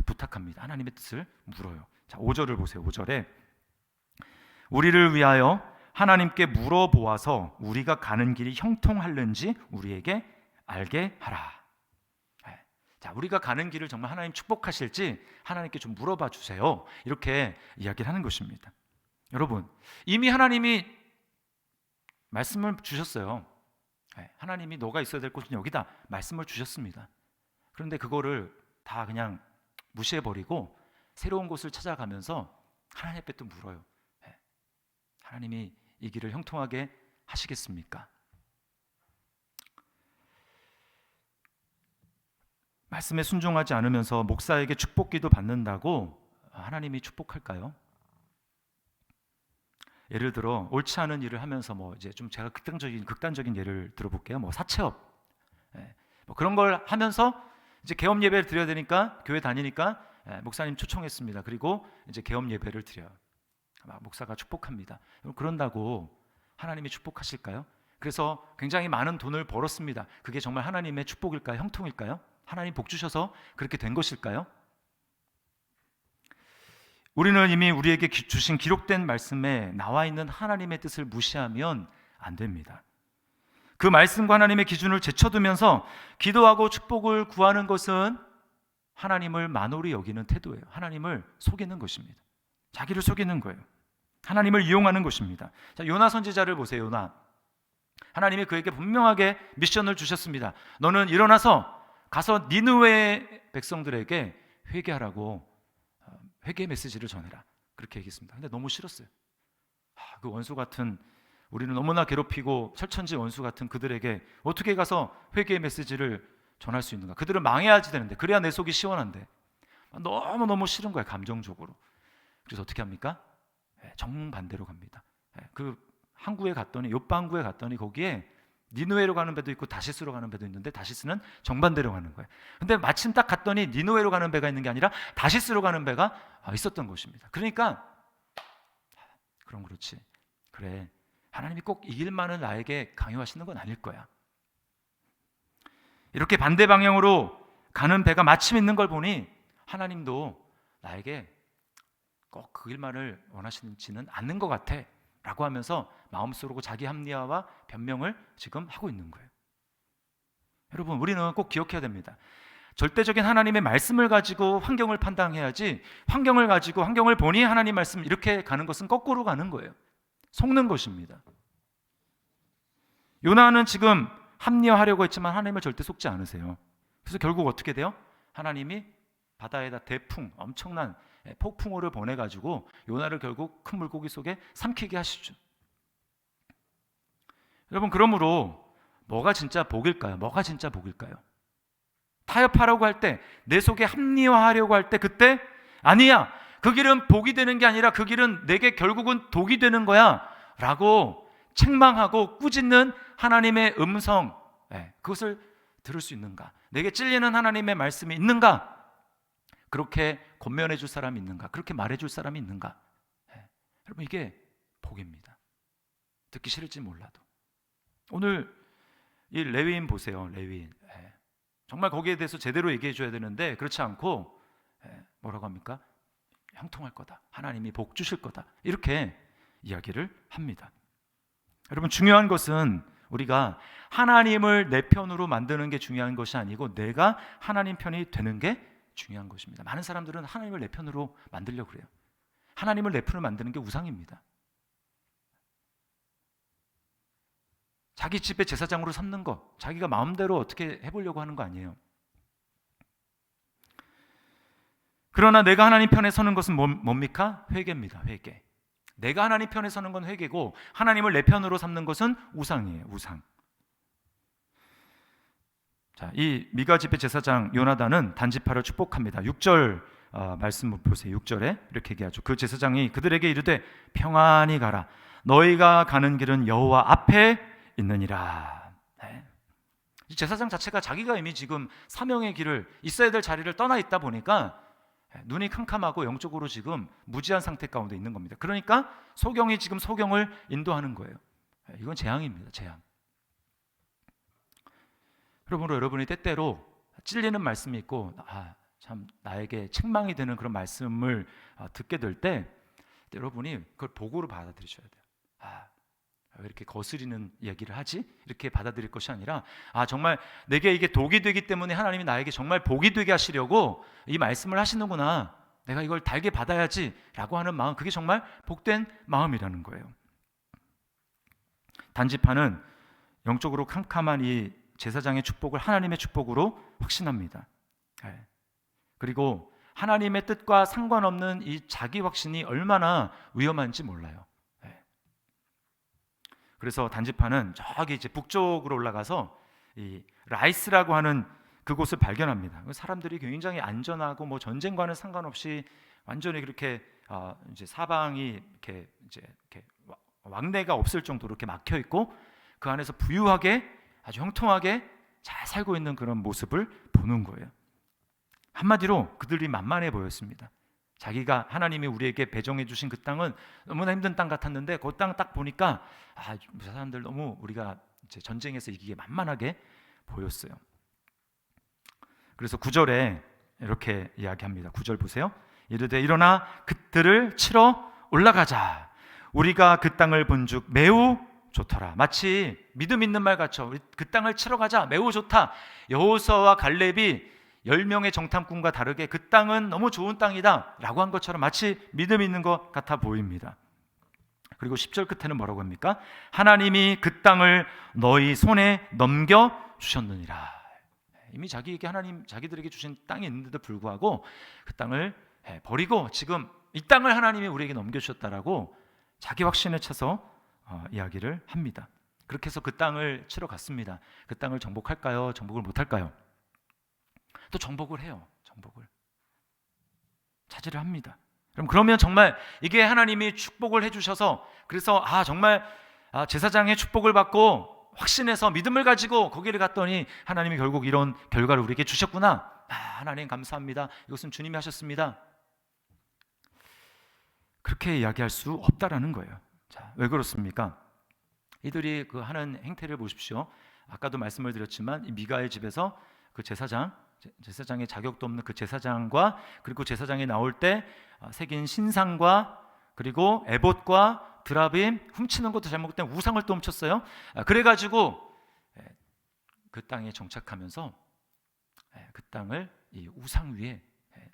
부탁합니다. 하나님의 뜻을 물어요. 자, 5절을 보세요. 5절에 우리를 위하여 하나님께 물어보아서 우리가 가는 길이 형통할는지 우리에게 알게 하라. 자, 우리가 가는 길을 정말 하나님 축복하실지 하나님께 좀 물어봐 주세요. 이렇게 이야기를 하는 것입니다. 여러분, 이미 하나님이 말씀을 주셨어요. 하나님이 너가 있어야 될 곳은 여기다 말씀을 주셨습니다. 그런데 그거를 다 그냥 무시해버리고 새로운 곳을 찾아가면서 하나님 앞에 또 물어요. 하나님이 이 길을 형통하게 하시겠습니까? 말씀에 순종하지 않으면서 목사에게 축복기도 받는다고 하나님이 축복할까요? 예를 들어 옳지 않은 일을 하면서 뭐 이제 좀 제가 극단적인 예를 들어볼게요. 뭐 사채업, 뭐 그런 걸 하면서 이제 개업 예배를 드려야 되니까 교회 다니니까 목사님 초청했습니다. 그리고 이제 개업 예배를 드려요. 목사가 축복합니다. 그런다고 하나님이 축복하실까요? 그래서 굉장히 많은 돈을 벌었습니다. 그게 정말 하나님의 축복일까요? 형통일까요? 하나님 복 주셔서 그렇게 된 것일까요? 우리는 이미 우리에게 주신 기록된 말씀에 나와 있는 하나님의 뜻을 무시하면 안 됩니다. 그 말씀과 하나님의 기준을 제쳐두면서 기도하고 축복을 구하는 것은 하나님을 만홀히 여기는 태도예요. 하나님을 속이는 것입니다. 자기를 속이는 거예요. 하나님을 이용하는 것입니다. 자, 요나 선지자를 보세요. 요나. 하나님이 그에게 분명하게 미션을 주셨습니다. 너는 일어나서 가서 니느웨 백성들에게 회개하라고 회개 메시지를 전해라. 그렇게 얘기했습니다. 근데 너무 싫었어요. 그 원수 같은, 우리는 너무나 괴롭히고 철천지 원수 같은 그들에게 어떻게 가서 회개의 메시지를 전할 수 있는가? 그들은 망해야지 되는데, 그래야 내 속이 시원한데 너무너무 싫은 거예요. 감정적으로. 그래서 어떻게 합니까? 정반대로 갑니다. 그 항구에 갔더니, 요빠 항구에 갔더니 거기에 니느웨로 가는 배도 있고 다시스로 가는 배도 있는데 다시스는 정반대로 가는 거예요. 근데 마침 딱 갔더니 니느웨로 가는 배가 있는 게 아니라 다시스로 가는 배가 있었던 것입니다. 그러니까 그럼 그렇지. 그래, 하나님이 꼭 이 길만을 나에게 강요하시는 건 아닐 거야. 이렇게 반대 방향으로 가는 배가 마침 있는 걸 보니 하나님도 나에게 꼭 그 길만을 원하시지는 않는 것 같아 라고 하면서 마음속으로 자기 합리화와 변명을 지금 하고 있는 거예요. 여러분, 우리는 꼭 기억해야 됩니다. 절대적인 하나님의 말씀을 가지고 환경을 판단해야지, 환경을 가지고 환경을 보니 하나님 말씀 이렇게 가는 것은 거꾸로 가는 거예요. 속는 것입니다. 요나는 지금 합리화하려고 했지만 하나님을 절대 속지 않으세요. 그래서 결국 어떻게 돼요? 하나님이 바다에다 대풍, 엄청난 폭풍우를 보내가지고 요나를 결국 큰 물고기 속에 삼키게 하시죠. 여러분, 그러므로 뭐가 진짜 복일까요? 뭐가 진짜 복일까요? 타협하려고 할 때, 내 속에 합리화하려고 할 때, 그때 아니야, 그 길은 복이 되는 게 아니라 그 길은 내게 결국은 독이 되는 거야 라고 책망하고 꾸짖는 하나님의 음성, 그것을 들을 수 있는가? 내게 찔리는 하나님의 말씀이 있는가? 그렇게 권면해 줄 사람이 있는가? 그렇게 말해 줄 사람이 있는가? 여러분, 이게 복입니다. 듣기 싫을지 몰라도. 오늘 이 레위인 보세요. 레위인. 정말 거기에 대해서 제대로 얘기해 줘야 되는데 그렇지 않고 뭐라고 합니까? 형통할 거다. 하나님이 복 주실 거다. 이렇게 이야기를 합니다. 여러분, 중요한 것은 우리가 하나님을 내 편으로 만드는 게 중요한 것이 아니고 내가 하나님 편이 되는 게 중요한 것입니다. 많은 사람들은 하나님을 내 편으로 만들려고 그래요. 하나님을 내 편으로 만드는 게 우상입니다. 자기 집의 제사장으로 삼는 거, 자기가 마음대로 어떻게 해보려고 하는 거 아니에요. 그러나 내가 하나님 편에 서는 것은 뭡니까? 회개입니다. 회개. 내가 하나님 편에 서는 건 회개고 하나님을 내 편으로 삼는 것은 우상이에요. 우상. 자, 이 미가 집의 제사장 요나단은 단지파를 축복합니다. 6절 말씀 보세요. 6절에 이렇게 얘기하죠. 그 제사장이 그들에게 이르되 평안히 가라. 너희가 가는 길은 여호와 앞에 있느니라. 이 제사장 자체가 자기가 이미 지금 사명의 길을, 있어야 될 자리를 떠나 있다 보니까 눈이 캄캄하고 영적으로 지금 무지한 상태 가운데 있는 겁니다. 그러니까 소경이 지금 소경을 인도하는 거예요. 이건 재앙입니다. 재앙. 그러므로 여러분이 때때로 찔리는 말씀이 있고 참 나에게 책망이 되는 그런 말씀을 듣게 될 때 여러분이 그걸 복으로 받아들이셔야 돼요. 왜 이렇게 거스리는 얘기를 하지? 이렇게 받아들일 것이 아니라 정말 내게 이게 독이 되기 때문에 하나님이 나에게 정말 복이 되게 하시려고 이 말씀을 하시는구나. 내가 이걸 달게 받아야지 라고 하는 마음, 그게 정말 복된 마음이라는 거예요. 단지파는 영적으로 캄캄한 이 제사장의 축복을 하나님의 축복으로 확신합니다. 그리고 하나님의 뜻과 상관없는 이 자기 확신이 얼마나 위험한지 몰라요. 그래서 단지파는 저기 이제 북쪽으로 올라가서 이 라이스라고 하는 그곳을 발견합니다. 사람들이 굉장히 안전하고 뭐 전쟁과는 상관없이 완전히 그렇게 이제 사방이 이렇게 왕래가 없을 정도로 이렇게 막혀 있고 그 안에서 부유하게 아주 형통하게 잘 살고 있는 그런 모습을 보는 거예요. 한마디로 그들이 만만해 보였습니다. 자기가 하나님이 우리에게 배정해 주신 그 땅은 너무나 힘든 땅 같았는데 그 땅 딱 보니까 저 사람들 너무 우리가 이제 전쟁에서 이기게 만만하게 보였어요. 그래서 9절에 이렇게 이야기합니다. 9절 보세요. 이르되 일어나 그들을 치러 올라가자. 우리가 그 땅을 본즉 매우 좋더라. 마치 믿음 있는 말 같죠. 우리 그 땅을 치러 가자. 매우 좋다. 여호수아와 갈렙이 10명의 정탐꾼과 다르게 그 땅은 너무 좋은 땅이다 라고 한 것처럼 마치 믿음 있는 것 같아 보입니다. 그리고 10절 끝에는 뭐라고 합니까? 하나님이 그 땅을 너희 손에 넘겨주셨느니라. 이미 자기들에게 주신 땅이 있는데도 불구하고 그 땅을 버리고 지금 이 땅을 하나님이 우리에게 넘겨주셨다라고 자기 확신에 차서 이야기를 합니다. 그렇게 해서 그 땅을 치러 갔습니다. 그 땅을 정복할까요? 정복을 못할까요? 또 정복을 해요. 정복을 차지를 합니다. 그러면 정말 이게 하나님이 축복을 해주셔서 그래서 정말 제사장의 축복을 받고 확신해서 믿음을 가지고 거기를 갔더니 하나님이 결국 이런 결과를 우리에게 주셨구나. 하나님 감사합니다. 이것은 주님이 하셨습니다. 그렇게 이야기할 수 없다라는 거예요. 자, 왜 그렇습니까? 이들이 그 하는 행태를 보십시오. 아까도 말씀을 드렸지만 이 미가의 집에서 그 제사장의 자격도 없는 그 제사장과 그리고 제사장이 나올 때 새긴 신상과 그리고 에봇과 드라빔 훔치는 것도 잘못된 우상을 또 훔쳤어요. 그래가지고 그 땅에 정착하면서 그 땅을 이 우상 위에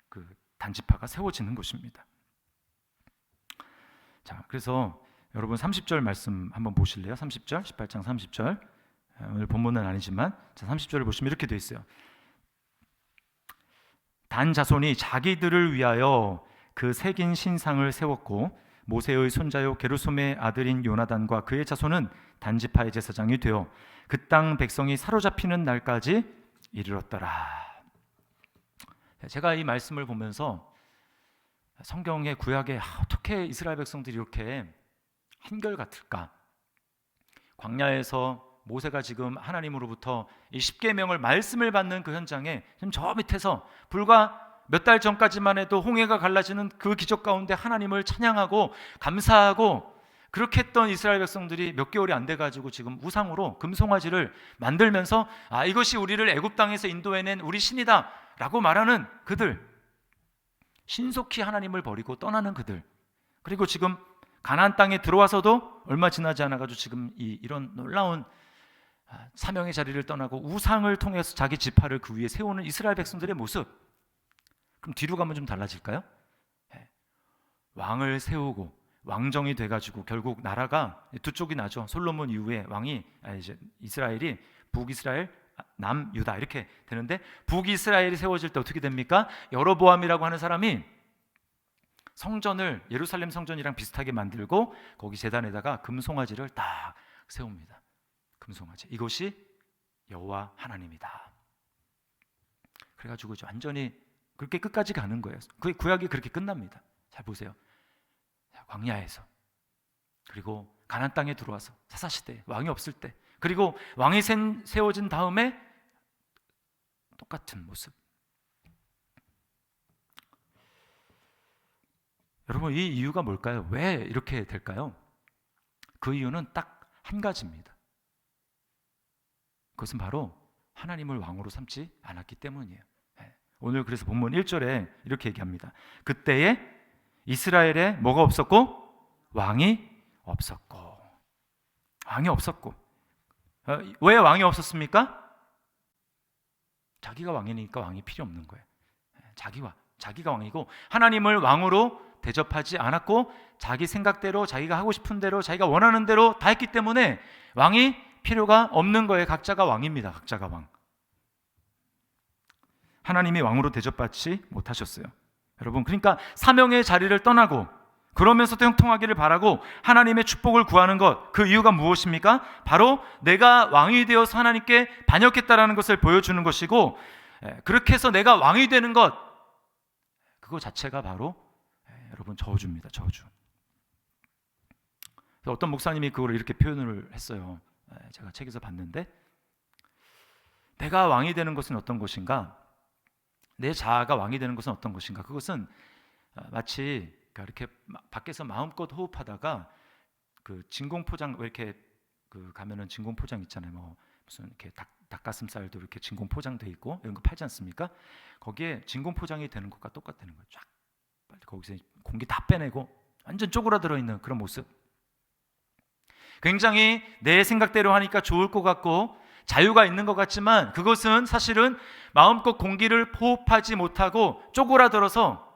그 단지파가 세워지는 것입니다. 자, 그래서 여러분 30절 말씀 한번 보실래요? 30절, 18장 30절. 오늘 본문은 아니지만 30절을 보시면 이렇게 돼 있어요. 단 자손이 자기들을 위하여 그 새긴 신상을 세웠고 모세의 손자요 게르솜의 아들인 요나단과 그의 자손은 단지파의 제사장이 되어 그 땅 백성이 사로잡히는 날까지 이르렀더라. 제가 이 말씀을 보면서 성경의 구약에 어떻게 이스라엘 백성들이 이렇게 한결같을까? 광야에서 모세가 지금 하나님으로부터 이 십계명을 말씀을 받는 그 현장에 지금 저 밑에서 불과 몇 달 전까지만 해도 홍해가 갈라지는 그 기적 가운데 하나님을 찬양하고 감사하고 그렇게 했던 이스라엘 백성들이 몇 개월이 안 돼가지고 지금 우상으로 금송아지를 만들면서 이것이 우리를 애굽 땅에서 인도해낸 우리 신이다 라고 말하는 그들, 신속히 하나님을 버리고 떠나는 그들, 그리고 지금 가나안 땅에 들어와서도 얼마 지나지 않아가지고 지금 이런 놀라운 사명의 자리를 떠나고 우상을 통해서 자기 지파를 그 위에 세우는 이스라엘 백성들의 모습. 그럼 뒤로 가면 좀 달라질까요? 왕을 세우고 왕정이 돼가지고 결국 나라가 두 쪽이 나죠. 솔로몬 이후에 왕이 이제 이스라엘이 북이스라엘, 남유다 이렇게 되는데 북이스라엘이 세워질 때 어떻게 됩니까? 여로보암이라고 하는 사람이 성전을 예루살렘 성전이랑 비슷하게 만들고 거기 제단에다가 금송아지를 딱 세웁니다. 금송아지. 이것이 여호와 하나님이다. 그래가지고 완전히 그렇게 끝까지 가는 거예요. 그 구약이 그렇게 끝납니다. 잘 보세요. 광야에서 그리고 가나안 땅에 들어와서 사사시대 왕이 없을 때 그리고 왕이 세워진 다음에 똑같은 모습. 여러분, 이 이유가 뭘까요? 왜 이렇게 될까요? 그 이유는 딱 한 가지입니다. 그것은 바로 하나님을 왕으로 삼지 않았기 때문이에요. 오늘 그래서 본문 1절에 이렇게 얘기합니다. 그때에 이스라엘에 뭐가 없었고? 왕이 없었고. 왕이 없었고. 왜 왕이 없었습니까? 자기가 왕이니까 왕이 필요 없는 거예요. 자기가 왕이고 하나님을 왕으로 대접하지 않았고 자기 생각대로 자기가 하고 싶은 대로 자기가 원하는 대로 다 했기 때문에 왕이 필요가 없는 거예요. 각자가 왕입니다. 각자가 왕. 하나님이 왕으로 대접받지 못하셨어요. 여러분, 그러니까 사명의 자리를 떠나고 그러면서도 형통하기를 바라고 하나님의 축복을 구하는 것, 그 이유가 무엇입니까? 바로 내가 왕이 되어서 하나님께 반역했다라는 것을 보여주는 것이고, 그렇게 해서 내가 왕이 되는 것, 그거 자체가 바로 여러분 저주입니다. 저주. 어떤 목사님이 그걸 이렇게 표현을 했어요. 제가 책에서 봤는데, 내가 왕이 되는 것은 어떤 것인가? 내 자아가 왕이 되는 것은 어떤 것인가? 그것은 마치 이렇게 밖에서 마음껏 호흡하다가 그 진공포장, 왜 이렇게 그 가면은 진공포장 있잖아요. 뭐 무슨 이렇게 닭가슴살도 이렇게 진공포장돼 있고 이런 거 팔지 않습니까? 거기에 진공포장이 되는 것과 똑같다는 거예요. 쫙 거기서 공기 다 빼내고 완전 쪼그라들어 있는 그런 모습. 굉장히 내 생각대로 하니까 좋을 것 같고 자유가 있는 것 같지만 그것은 사실은 마음껏 공기를 호흡하지 못하고 쪼그라들어서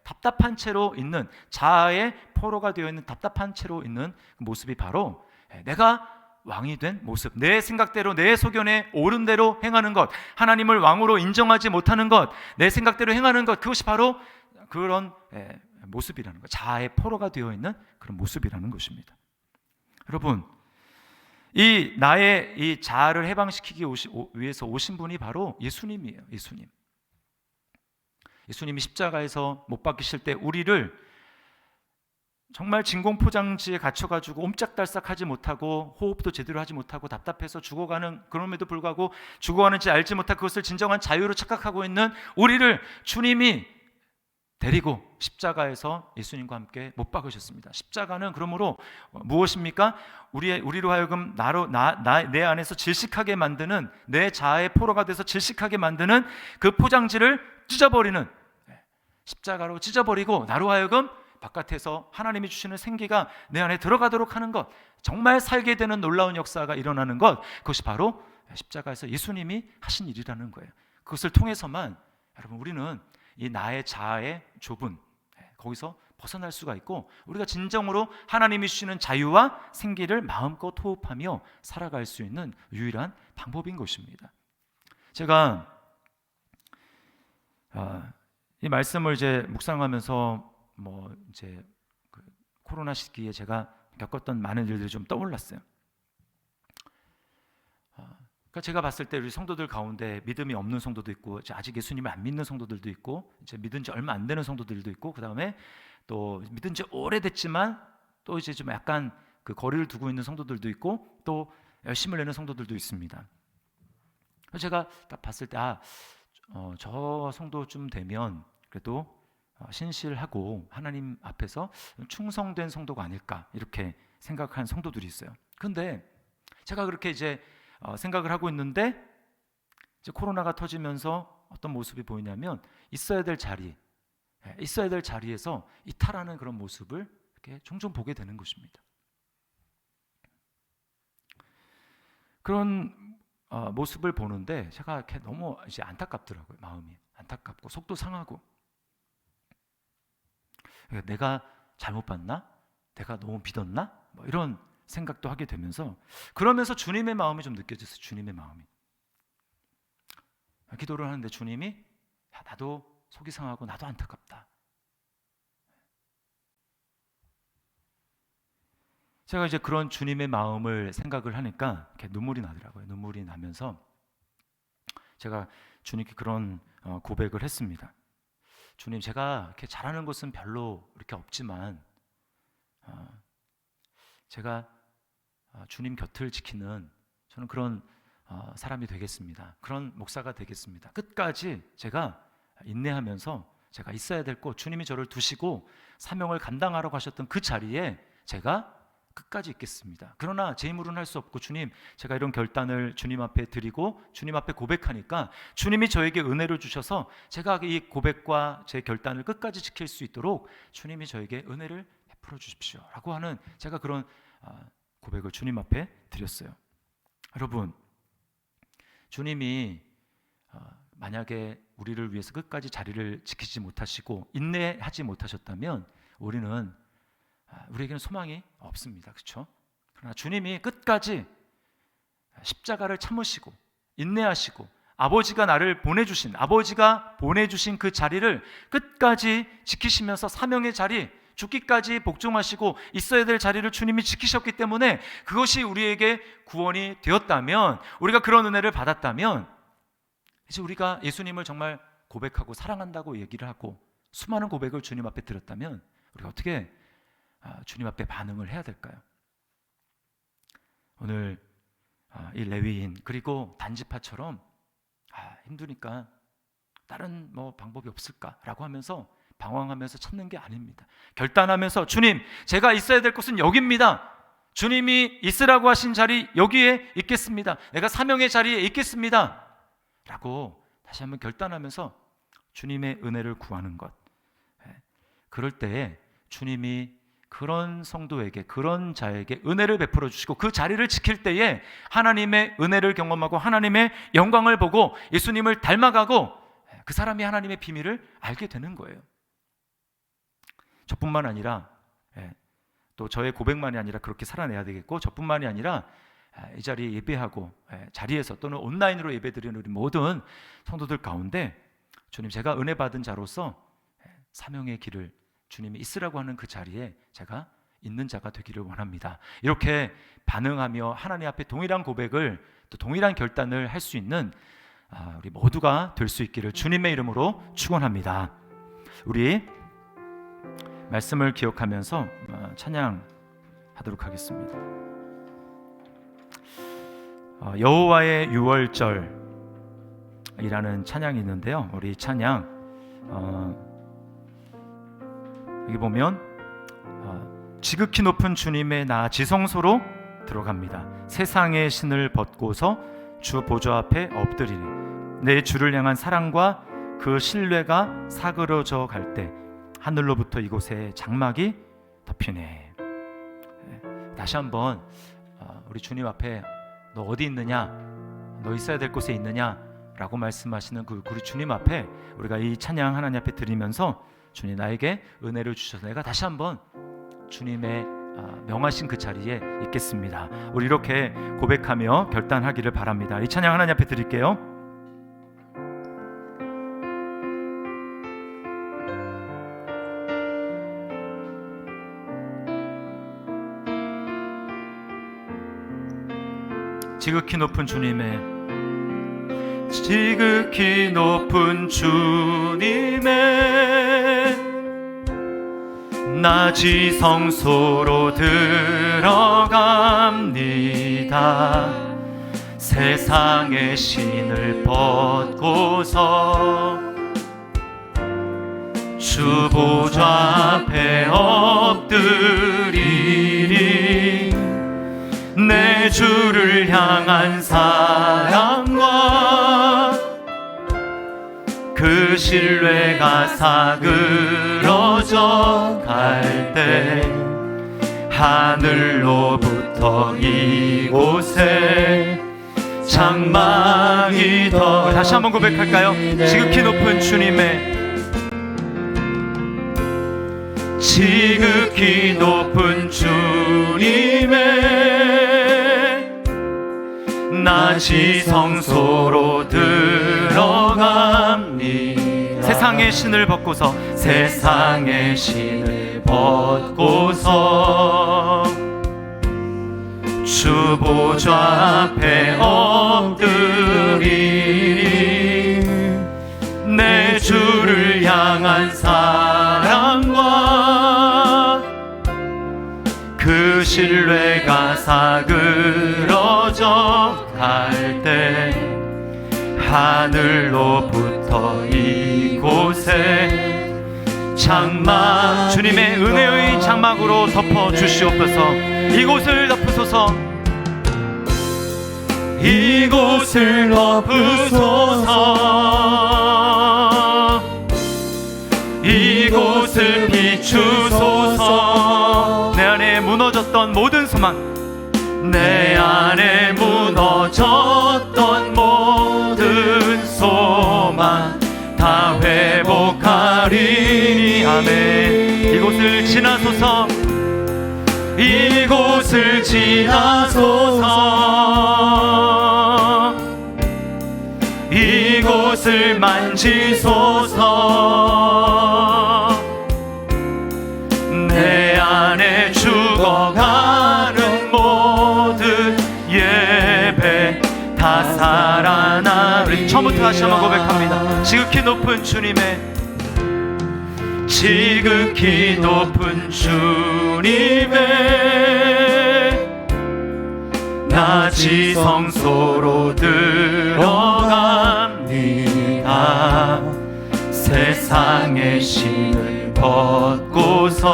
답답한 채로 있는, 자아의 포로가 되어 있는 답답한 채로 있는 그 모습이 바로 내가 왕이 된 모습, 내 생각대로 내 소견에 옳은 대로 행하는 것, 하나님을 왕으로 인정하지 못하는 것, 내 생각대로 행하는 것, 그것이 바로 그런 모습이라는 것, 자아의 포로가 되어 있는 그런 모습이라는 것입니다. 여러분, 이 나의 이 자아를 해방시키기 위해서 오신 분이 바로 예수님이에요. 예수님이 십자가에서 못 박히실 때 우리를 정말 진공포장지에 갇혀가지고 옴짝달싹하지 못하고 호흡도 제대로 하지 못하고 답답해서 죽어가는, 그럼에도 불구하고 죽어가는지 알지 못하고 그것을 진정한 자유로 착각하고 있는 우리를 주님이 데리고 십자가에서 예수님과 함께 못 박으셨습니다. 십자가는 그러므로 무엇입니까? 우리로 하여금 내 안에서 질식하게 만드는, 내 자아의 포로가 돼서 질식하게 만드는 그 포장지를 찢어버리는, 십자가로 찢어버리고 나로 하여금 바깥에서 하나님이 주시는 생기가 내 안에 들어가도록 하는 것, 정말 살게 되는 놀라운 역사가 일어나는 것, 그것이 바로 십자가에서 예수님이 하신 일이라는 거예요. 그것을 통해서만 여러분 우리는 이 나의 자아의 좁은 거기서 벗어날 수가 있고 우리가 진정으로 하나님이 주시는 자유와 생기를 마음껏 호흡하며 살아갈 수 있는 유일한 방법인 것입니다. 제가 이 말씀을 이제 묵상하면서 뭐 이제 그 코로나 시기에 제가 겪었던 많은 일들이 좀 떠올랐어요. 그러니까 제가 봤을 때 우리 성도들 가운데 믿음이 없는 성도도 있고, 아직 예수님을 안 믿는 성도들도 있고, 이제 믿은 지 얼마 안 되는 성도들도 있고, 그 다음에 또 믿은 지 오래됐지만 또 이제 좀 약간 그 거리를 두고 있는 성도들도 있고, 또 열심을 내는 성도들도 있습니다. 그래서 제가 딱 봤을 때 저 성도쯤 되면 그래도 신실하고 하나님 앞에서 충성된 성도가 아닐까 이렇게 생각하는 성도들이 있어요. 근데 제가 그렇게 이제 생각을 하고 있는데 이제 코로나가 터지면서 어떤 모습이 보이냐면 있어야 될 자리에서 이탈하는 그런 모습을 이렇게 종종 보게 되는 것입니다. 그런 모습을 보는데 제가 이렇게 너무 이제 안타깝더라고요. 마음이 안타깝고 속도 상하고, 내가 잘못 봤나? 내가 너무 믿었나? 뭐 이런 생각도 하게 되면서, 그러면서 주님의 마음이 좀 느껴졌어요. 주님의 마음이. 기도를 하는데 주님이 나도 속이 상하고 나도 안타깝다. 제가 이제 그런 주님의 마음을 생각을 하니까 이렇게 눈물이 나더라고요. 눈물이 나면서 제가 주님께 그런 고백을 했습니다. 주님, 제가 이렇게 잘하는 것은 별로 이렇게 없지만 제가 주님 곁을 지키는 저는 그런 사람이 되겠습니다. 그런 목사가 되겠습니다. 끝까지 제가 인내하면서 제가 있어야 될 곳, 주님이 저를 두시고 사명을 감당하라고 하셨던 그 자리에 제가 끝까지 있겠습니다. 그러나 제 힘으로는 할 수 없고 주님, 제가 이런 결단을 주님 앞에 드리고 주님 앞에 고백하니까 주님이 저에게 은혜를 주셔서 제가 이 고백과 제 결단을 끝까지 지킬 수 있도록 주님이 저에게 은혜를 베풀어 주십시오 라고 하는 제가 그런 고백을 주님 앞에 드렸어요. 여러분, 주님이 만약에 우리를 위해서 끝까지 자리를 지키지 못하시고 인내하지 못하셨다면 우리에게는 소망이 없습니다. 그렇죠? 그러나 주님이 끝까지 십자가를 참으시고 인내하시고 아버지가 보내주신 그 자리를 끝까지 지키시면서 사명의 자리, 죽기까지 복종하시고 있어야 될 자리를 주님이 지키셨기 때문에 그것이 우리에게 구원이 되었다면, 우리가 그런 은혜를 받았다면 이제 우리가 예수님을 정말 고백하고 사랑한다고 얘기를 하고 수많은 고백을 주님 앞에 드렸다면 우리가 어떻게 주님 앞에 반응을 해야 될까요? 오늘 이 레위인 그리고 단지파처럼 힘드니까 다른 방법이 없을까라고 하면서 방황하면서 찾는 게 아닙니다. 결단하면서 주님, 제가 있어야 될 곳은 여기입니다. 주님이 있으라고 하신 자리 여기에 있겠습니다. 내가 사명의 자리에 있겠습니다 라고 다시 한번 결단하면서 주님의 은혜를 구하는 것. 그럴 때에 주님이 그런 성도에게, 그런 자에게 은혜를 베풀어 주시고 그 자리를 지킬 때에 하나님의 은혜를 경험하고 하나님의 영광을 보고 예수님을 닮아가고 그 사람이 하나님의 비밀을 알게 되는 거예요. 저뿐만 아니라 또 저의 고백만이 아니라 그렇게 살아내야 되겠고, 저뿐만이 아니라 이 자리에 예배하고 자리에서 또는 온라인으로 예배드리는 우리 모든 성도들 가운데 주님, 제가 은혜 받은 자로서 사명의 길을 주님이 있으라고 하는 그 자리에 제가 있는 자가 되기를 원합니다. 이렇게 반응하며 하나님 앞에 동일한 고백을, 또 동일한 결단을 할 수 있는 우리 모두가 될 수 있기를 주님의 이름으로 축원합니다. 우리 말씀을 기억하면서 찬양하도록 하겠습니다. 여호와의 유월절이라는 찬양이 있는데요, 우리 찬양 여기 보면 지극히 높은 주님의 나 지성소로 들어갑니다. 세상의 신을 벗고서 주 보좌 앞에 엎드리니 내 주를 향한 사랑과 그 신뢰가 사그러져 갈 때 하늘로부터 이곳에 장막이 덮이네. 다시 한번 우리 주님 앞에 너 어디 있느냐, 너 있어야 될 곳에 있느냐 라고 말씀하시는 그 우리 주님 앞에 우리가 이 찬양 하나님 앞에 드리면서 주님, 나에게 은혜를 주셔서 내가 다시 한번 주님의 명하신 그 자리에 있겠습니다. 우리 이렇게 고백하며 결단하기를 바랍니다. 이 찬양 하나님 앞에 드릴게요. 지극히 높은 주님의 나 지성소로 들어갑니다. 세상의 신을 벗고서 주 보좌 앞에 엎드리니 내 주를 향한 사랑과 그 신뢰가 사그러져 갈 때 하늘로부터 이곳에 장막이 더. 다시 한번 고백할까요? 지극히 높은 주님의 지극히 높은 주님의 나 지성소로 들어갑니다. 세상의 신을 벗고서 세상의 신을 벗고서 주 보좌 앞에 엎드리니 내 주를 향한 사랑과 그 신뢰가 사그러져 갈 때 하늘로부터 이곳에 장막 주님의 은혜의 장막으로 덮어 주시옵소서. 이곳을 덮으소서. 이곳을 덮으소서. 이곳을 비추소서. 내 안에 무너졌던 모든 소망, 내 안에 무너졌던 모든 소망 다 회복하리니. 아멘. 이곳을 지나소서. 이곳을 지나소서. 이곳을 만지소서. 내 안에 죽어가는 모든 예배 다 살아나. 우리 처음부터 다시 한번 고백합니다. 지극히 높은 주님의, 지극히 높은 주님의 낮이 성소로 들어갑니다. 세상의 신을 벗고서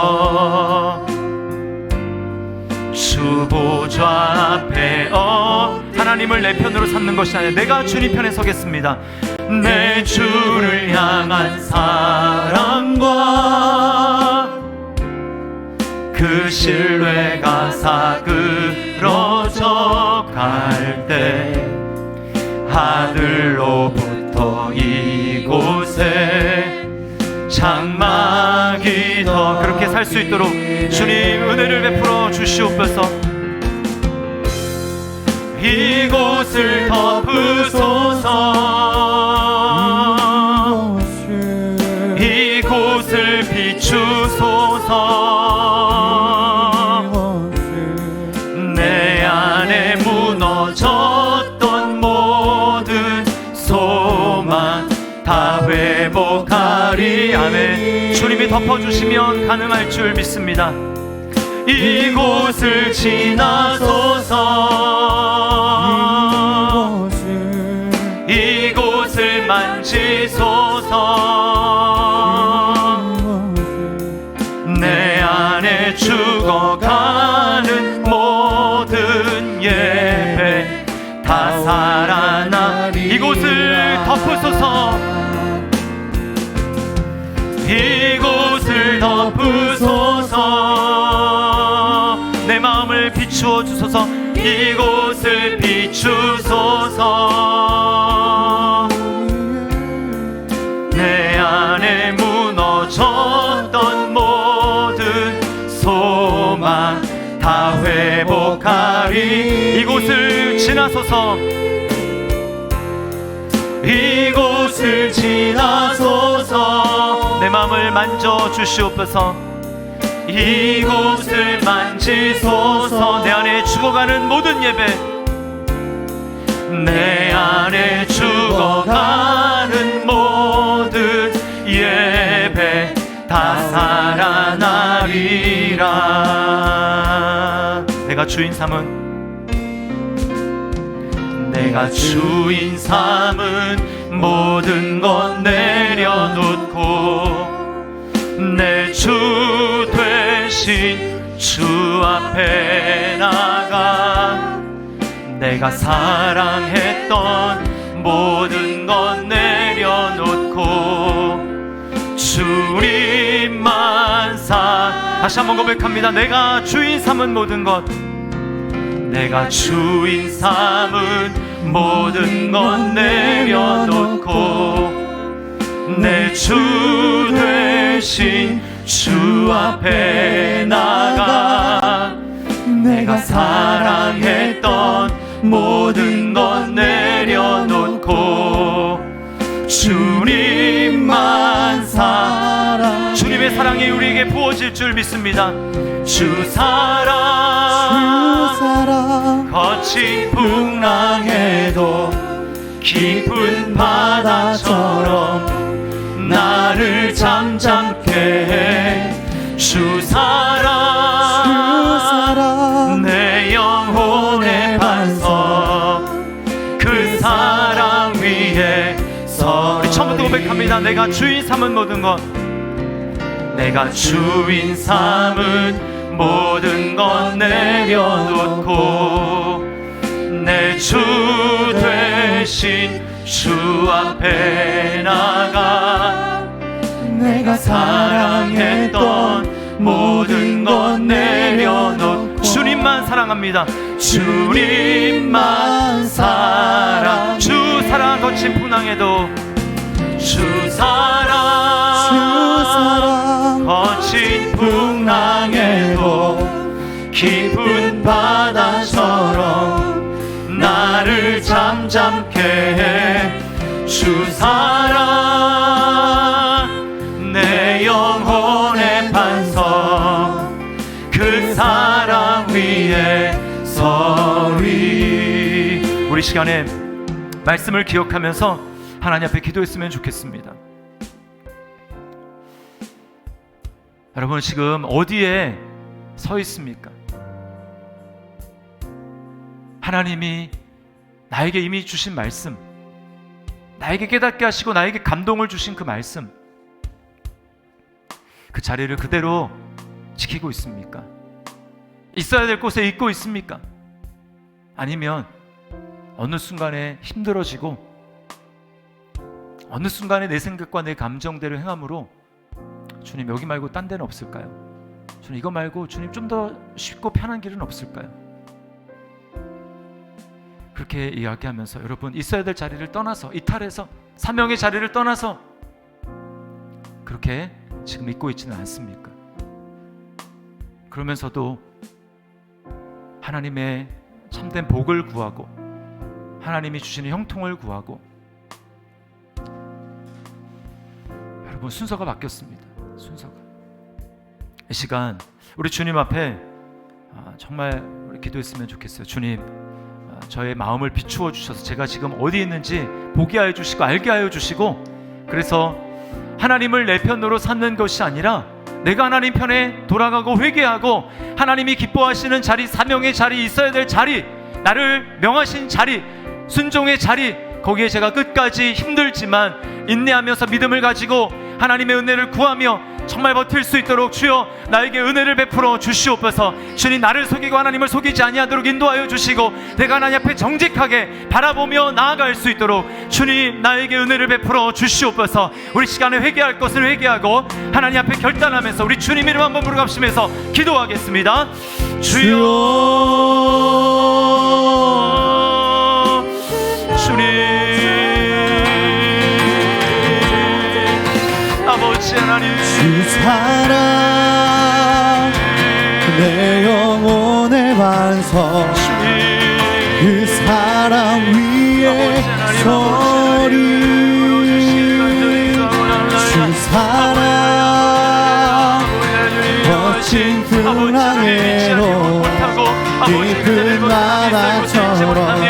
주 보좌 앞에 하나님을 내 편으로 삼는 것이 아니라 내가 주님 편에 서겠습니다. 내 주를 향한 사랑과 그 신뢰가 사그러져 갈 때 하늘로부터 이곳에 장막이 더 그렇게 살 수 있도록 주님 은혜를 베풀어 주시옵소서. 이곳을 덮으소서. 이곳을 비추소서. 내 안에 무너졌던 모든 소망 다 회복하리. 아멘. 주님이 덮어주시면 가능할 줄 믿습니다. 이곳을 지나소서. 이곳을 만지소서. 내 안에 죽어가는 모든 예배 다 살아나. 이곳을 덮으소서. 이곳을 덮으소서. 내 마음을 비추어 주소서. 이곳을 비추소서. 내 안에 무너졌던 모든 소망 다 회복하리. 이곳을 지나소서. 이곳을 지나소서. 내 마음을 만져 주시옵소서. 이곳을 만지소서. 내 안에 죽어가는 모든 예배, 내 안에 죽어가는 모든 예배 다 살아나리라. 내가 주인 삼은, 내가 주인 삼은 모든 것 내려놓고 내 주 되신 주 앞에 나가 내가 사랑했던 모든 것 내려놓고 주님만 다시 한번 고백합니다. 내가 주인 삼은 모든 것, 내가 주인 삼은 모든 것 내려놓고 내 주 되신 주 앞에 나가 내가 사랑했던 모든 것 내려놓고 주님만 주님의 사랑이 우리에게 부어질 줄 믿습니다. 주 사랑 거친 풍랑에도 깊은 바다처럼 나를 잠잠케 해. 주 사랑 내 영혼의 반석, 그 사랑 위에 서. 우리 처음부터 고백합니다. 내가 주인 삼은 모든 것, 내가 주인 삼은 모든 것 내려놓고 내 주 되신 주 앞에 나가 내가 사랑했던 모든 것 내려놓고 주님만 사랑합니다. 주님만 사랑 주 사랑 거친 풍랑에도 주 사랑 거친 풍랑에도 깊은 바다처럼 나를 잠잠케 해 주 사랑 내 영혼의 반석 그 사랑 위에 서리. 우리 시간에 말씀을 기억하면서 하나님 앞에 기도했으면 좋겠습니다. 여러분 지금 어디에 서 있습니까? 하나님이 나에게 이미 주신 말씀, 나에게 깨닫게 하시고 나에게 감동을 주신 그 말씀, 그 자리를 그대로 지키고 있습니까? 있어야 될 곳에 있고 있습니까? 아니면 어느 순간에 힘들어지고 어느 순간에 내 생각과 내 감정대로 행함으로 주님 여기 말고 딴 데는 없을까요? 주님 이거 말고 주님 좀 더 쉽고 편한 길은 없을까요? 그렇게 이야기하면서 여러분 있어야 될 자리를 떠나서 이탈해서 사명의 자리를 떠나서 그렇게 지금 있고 있지는 않습니까? 그러면서도 하나님의 참된 복을 구하고 하나님이 주시는 형통을 구하고 여러분 순서가 바뀌었습니다. 순서가 이 시간 우리 주님 앞에 정말 우리 기도했으면 좋겠어요. 주님 저의 마음을 비추어 주셔서 제가 지금 어디 있는지 보게 하여 주시고 알게 하여 주시고 그래서 하나님을 내 편으로 삼는 것이 아니라 내가 하나님 편에 돌아가고 회개하고 하나님이 기뻐하시는 자리, 사명의 자리, 있어야 될 자리, 나를 명하신 자리, 순종의 자리, 거기에 제가 끝까지 힘들지만 인내하면서 믿음을 가지고 하나님의 은혜를 구하며 정말 버틸 수 있도록 주여 나에게 은혜를 베풀어 주시옵소서. 주님 나를 속이고 하나님을 속이지 아니하도록 인도하여 주시고 내가 하나님 앞에 정직하게 바라보며 나아갈 수 있도록 주님 나에게 은혜를 베풀어 주시옵소서. 우리 시간에 회개할 것을 회개하고 하나님 앞에 결단하면서 우리 주님 이름 한번 부르갑시면서 기도하겠습니다. 주여 주님 아버지 하나님 주 사랑 내 영혼의 반석 그 사랑 위에 서리 주 사랑 거친 풍랑에도 깊은 바다처럼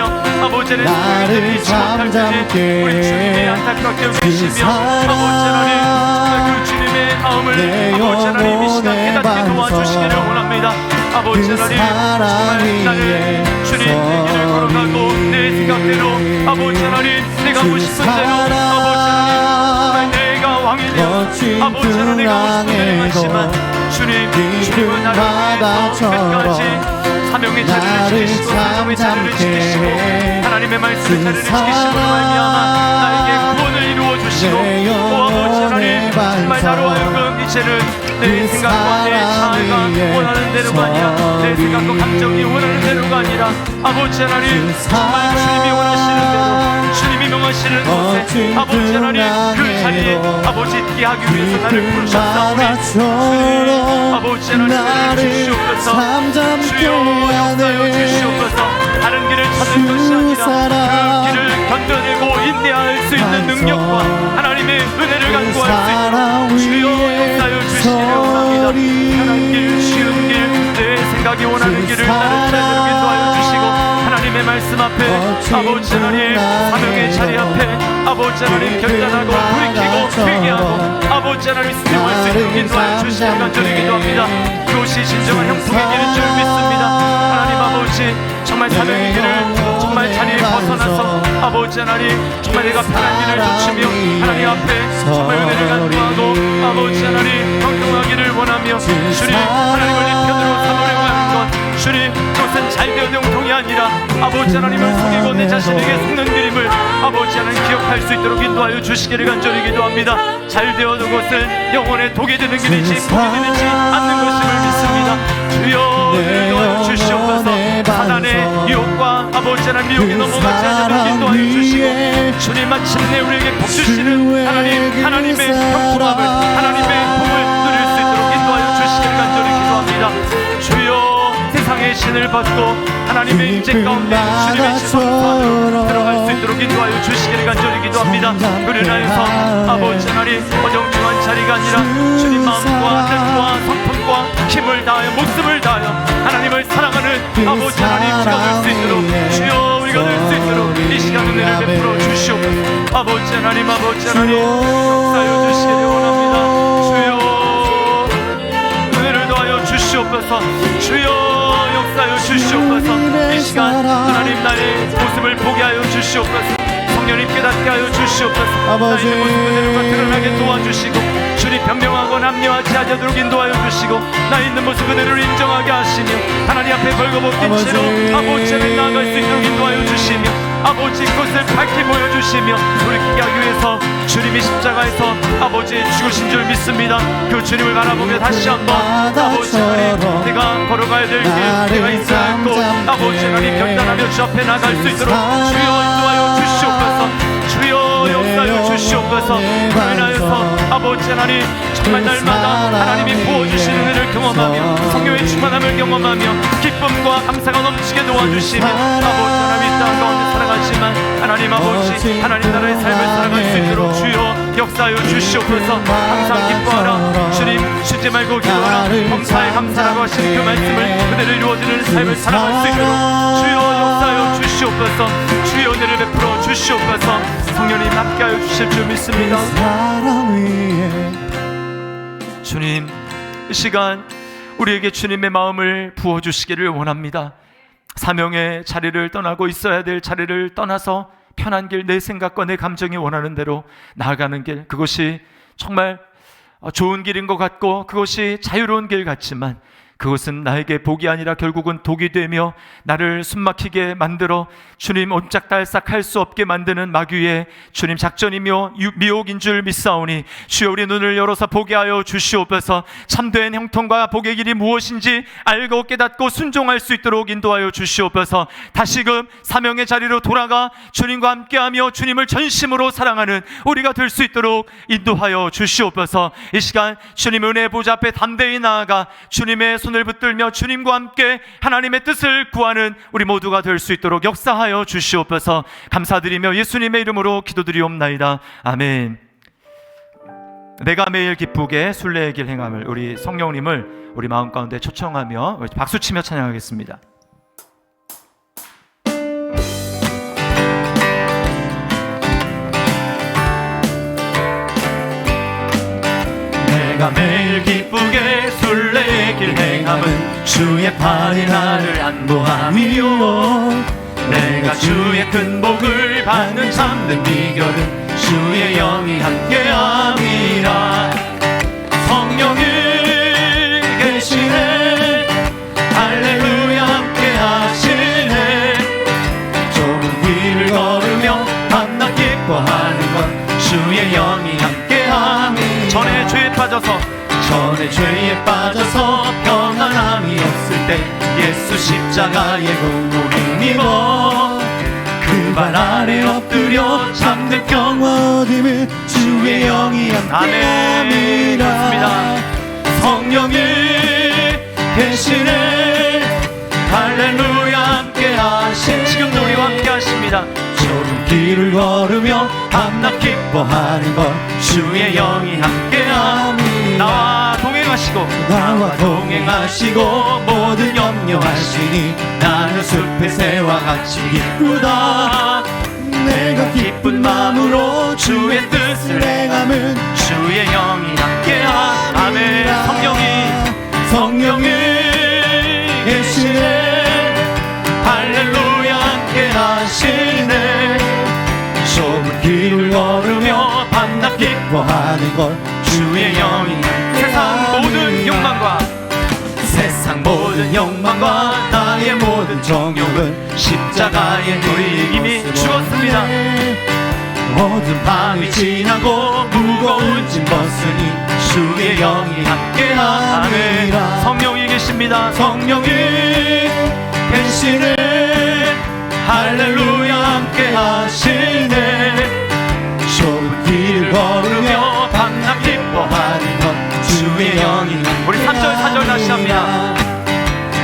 나를 잠잠케 해 그 사랑 내 영혼의 반석 그 사랑 위에 서리 주 사랑 거친 풍랑에도 깊은 바다처럼 사명의 자리를 지키시고 사명의 자리를 지키시고 하나님의 말씀의 자리를 지키시고 나에게 구원을 이루어 주시고 아버지 하나님 정말 나로 하여금 이제는 내 생각과 내 자아가 원하는 대로가 아니라 내 생각과 감정이 원하는 대로가 아니라 아버지 하나님 정말 주님이 원하시는 대로 주님이 명하시는 곳에 아버지 하나님 그 자리에 아버지 있게 하기 위해서 나를 부르셨사오니 아버지 하나님 은혜를 주시옵소서. 주여 역사여 주시옵소서. 다른 길을 찾는 것이 아니라 그 길을 견뎌내고 인내할 수 있는 능력과 하나님의 은혜를 갖고 할 수 있도록 주여 역사여 주시기를 원합니다. 편한 길, 쉬운 길, 내 생각이 원하는 길을 나를 찾도록 인도하여 주시고 하나님의 말씀 앞에 아버지 하나님 사명의 자리 앞에 아버지 하나님 결단하고 돌이키고 회개하고 아버지 하나님 스티브할 수 있도록 인도하여 주시길 간절히 기도합니다. 그것이 진정한 형통의 길인 줄 믿습니다. 하나님 아버지 정말 사명의 길을 정말 자리를 벗어나서 아버지 하나님 정말 내가 편한 길을 쫓으며 하나님 앞에 정말 은혜를 간구하고 아버지 하나님 순종하기를 원하며 주님 하나님을 내 편으로 삼으려고 하는 것 주님 그것은 잘되어도 형통이 아니라 아버지 하나님을 속이고 내 자신에게 속는 그림을 아버지 하나님 기억할 수 있도록 인도하여 주시기를 간절히 기도합니다. 잘되어도 그것은 영혼에 독이 되는 길이지 복이 되지 않는 것임을 믿습니다. 주여 인도하여 주시옵소서. 사단의 유혹과 아버지 하나님 미혹에 넘어가지 않도록 인도하여 주시고 주님 마침내 우리에게 복 주시는 하나님의 평통함을 하나님의 복을 누릴 수 있도록 인도하여 주시기를 간절히 기도합니다. 주여 세상의 신을 받고 하나님의 인재 가운데 주님의 지성으로 들어갈 수 있도록 인도하여 주시기를 간절히 기도합니다. 그를 인하여서 아버지 하나님 어정쩡한 자리가 아니라 주님 마음과 뜻과 성품과 힘을 다하여 목숨을 다하여 하나님을 사랑하는 아버지 하나님 우리가 될 수 있도록 주여 우리가 될 수 있도록 이 시간 은혜를 베풀어 주시옵소서. 아버지 하나님 역사하여 주시기를 원합니다. 주여 은혜를 더하여 주시옵소서. 주여 역사하여 주시옵소서. 이 시간 하나님 나의 모습을 보게 하여 주시옵소서. 성령님 깨닫게 하여 주시옵소서. 나 있는 모습 그대로가 드러나게 도와주시고 주님 변명하고 합리화하지 않도록 인도하여 주시고 나 있는 모습 그대로를 인정하게 하시며 하나님 앞에 벌거벗긴 채로 아버지 앞에 나아갈 수 있도록 인도하여 주시며 아버지 그것을 밝히 보여주시며 돌이키게 하기 위해서 주님이 십자가에서 아버지 죽으신 줄 믿습니다. 그 주님을 바라보며 다시 한번 아버지 하나님 내가 걸어가야 될 길 내가 있어야 할 곳 아버지 하나님 결단하며 주 앞에 나갈 수 있도록 주여 인도하여 주시옵소서. 주여 역사하여 주시옵소서. 그러나여서 아버지 하나님 정말 날마다 하나님이 부어주시는 은혜를 경험하며 성령의 충만함을 경험하며 기쁨과 감사가 넘치게 도와주시며 아버지 하나님 이 땅 가운데 살아가지만 하나님 아버지 하나님 나라의 삶을 살아갈 수 있도록 주여 역사하여 주시옵소서. 항상 기뻐하라 주님 쉬지 말고 기도하라 범사에 감사라고 하신 그 말씀을 그대로 이루어지는 삶을 살아갈 수 있도록 주여 역사하여 주시옵소서. 주여 은혜를 베풀어 주시옵소서. 성령님 함께하여 주실 줄 믿습니다. 주님 이 시간 우리에게 주님의 마음을 부어주시기를 원합니다. 사명의 자리를 떠나고 있어야 될 자리를 떠나서 편한 길 내 생각과 내 감정이 원하는 대로 나아가는 길 그것이 정말 좋은 길인 것 같고 그것이 자유로운 길 같지만 그것은 나에게 복이 아니라 결국은 독이 되며 나를 숨막히게 만들어 주님 옴짝달싹 할 수 없게 만드는 마귀의 주님 작전이며 미혹인 줄 믿사오니 주여 우리 눈을 열어서 보게 하여 주시옵소서. 참된 형통과 복의 길이 무엇인지 알고 깨닫고 순종할 수 있도록 인도하여 주시옵소서. 다시금 사명의 자리로 돌아가 주님과 함께하며 주님을 전심으로 사랑하는 우리가 될 수 있도록 인도하여 주시옵소서. 이 시간 주님 은혜 보좌 앞에 담대히 나아가 주님의 손을 붙들며 주님과 함께 하나님의 뜻을 구하는 우리 모두가 될 수 있도록 역사하여 주시옵소서. 감사드리며 예수님의 이름으로 기도드리옵나이다. 아멘. 내가 매일 기쁘게 순례의 길 행함을 우리 성령님을 우리 마음 가운데 초청하며 박수치며 찬양하겠습니다. 내가 매일 기쁘게 순례의 길 행함은 주의 팔이 나를 안보함이요 내가 주의 큰 복을 받는 참된 비결은 주의 영이 함께함이라. 성령이 계시네 할렐루야 함께하시네 좁은 길을 걸으며 밤낮 기뻐하는 건 주의 영이 함께함이라. 전에 죄에 빠져서 평안함이 없을 때 예수 십자가의 공로를 입어 그 발 아래 엎드려 참된 평화 얻음을 주의 영이 함께함이라. 성령이 계시네 할렐루야 함께하신 지금도 우리와 함께하십니다. 좁은 길을 걸으며 밤낮 기뻐하는 것 주의 영이 함께함이라. 나와 동행하시고 모든 염려하시니 나는 숲의 새와 같이 기쁘다. 내가 기쁜 마음으로 주의 뜻을 행함은 주의 영이 함께함. 아멘. 성령이 계시네 할렐루야 함께하시네 좁은 길을 걸으며 밤낮 기뻐하는 것 주의 영이 세상 모든 종목은 십자가에 우리 이미 죽었습니다. 모든 밤이 지나고 무거운 짐 벗으니 주의 영이 함께하느라. 성령이 계십니다. 성령이 계시네. 할렐루야 함께하시네. 좁은 길을 걸으며 밤낮 기뻐하는 것 주의 영이 우리 3절 4절 다시 합니다.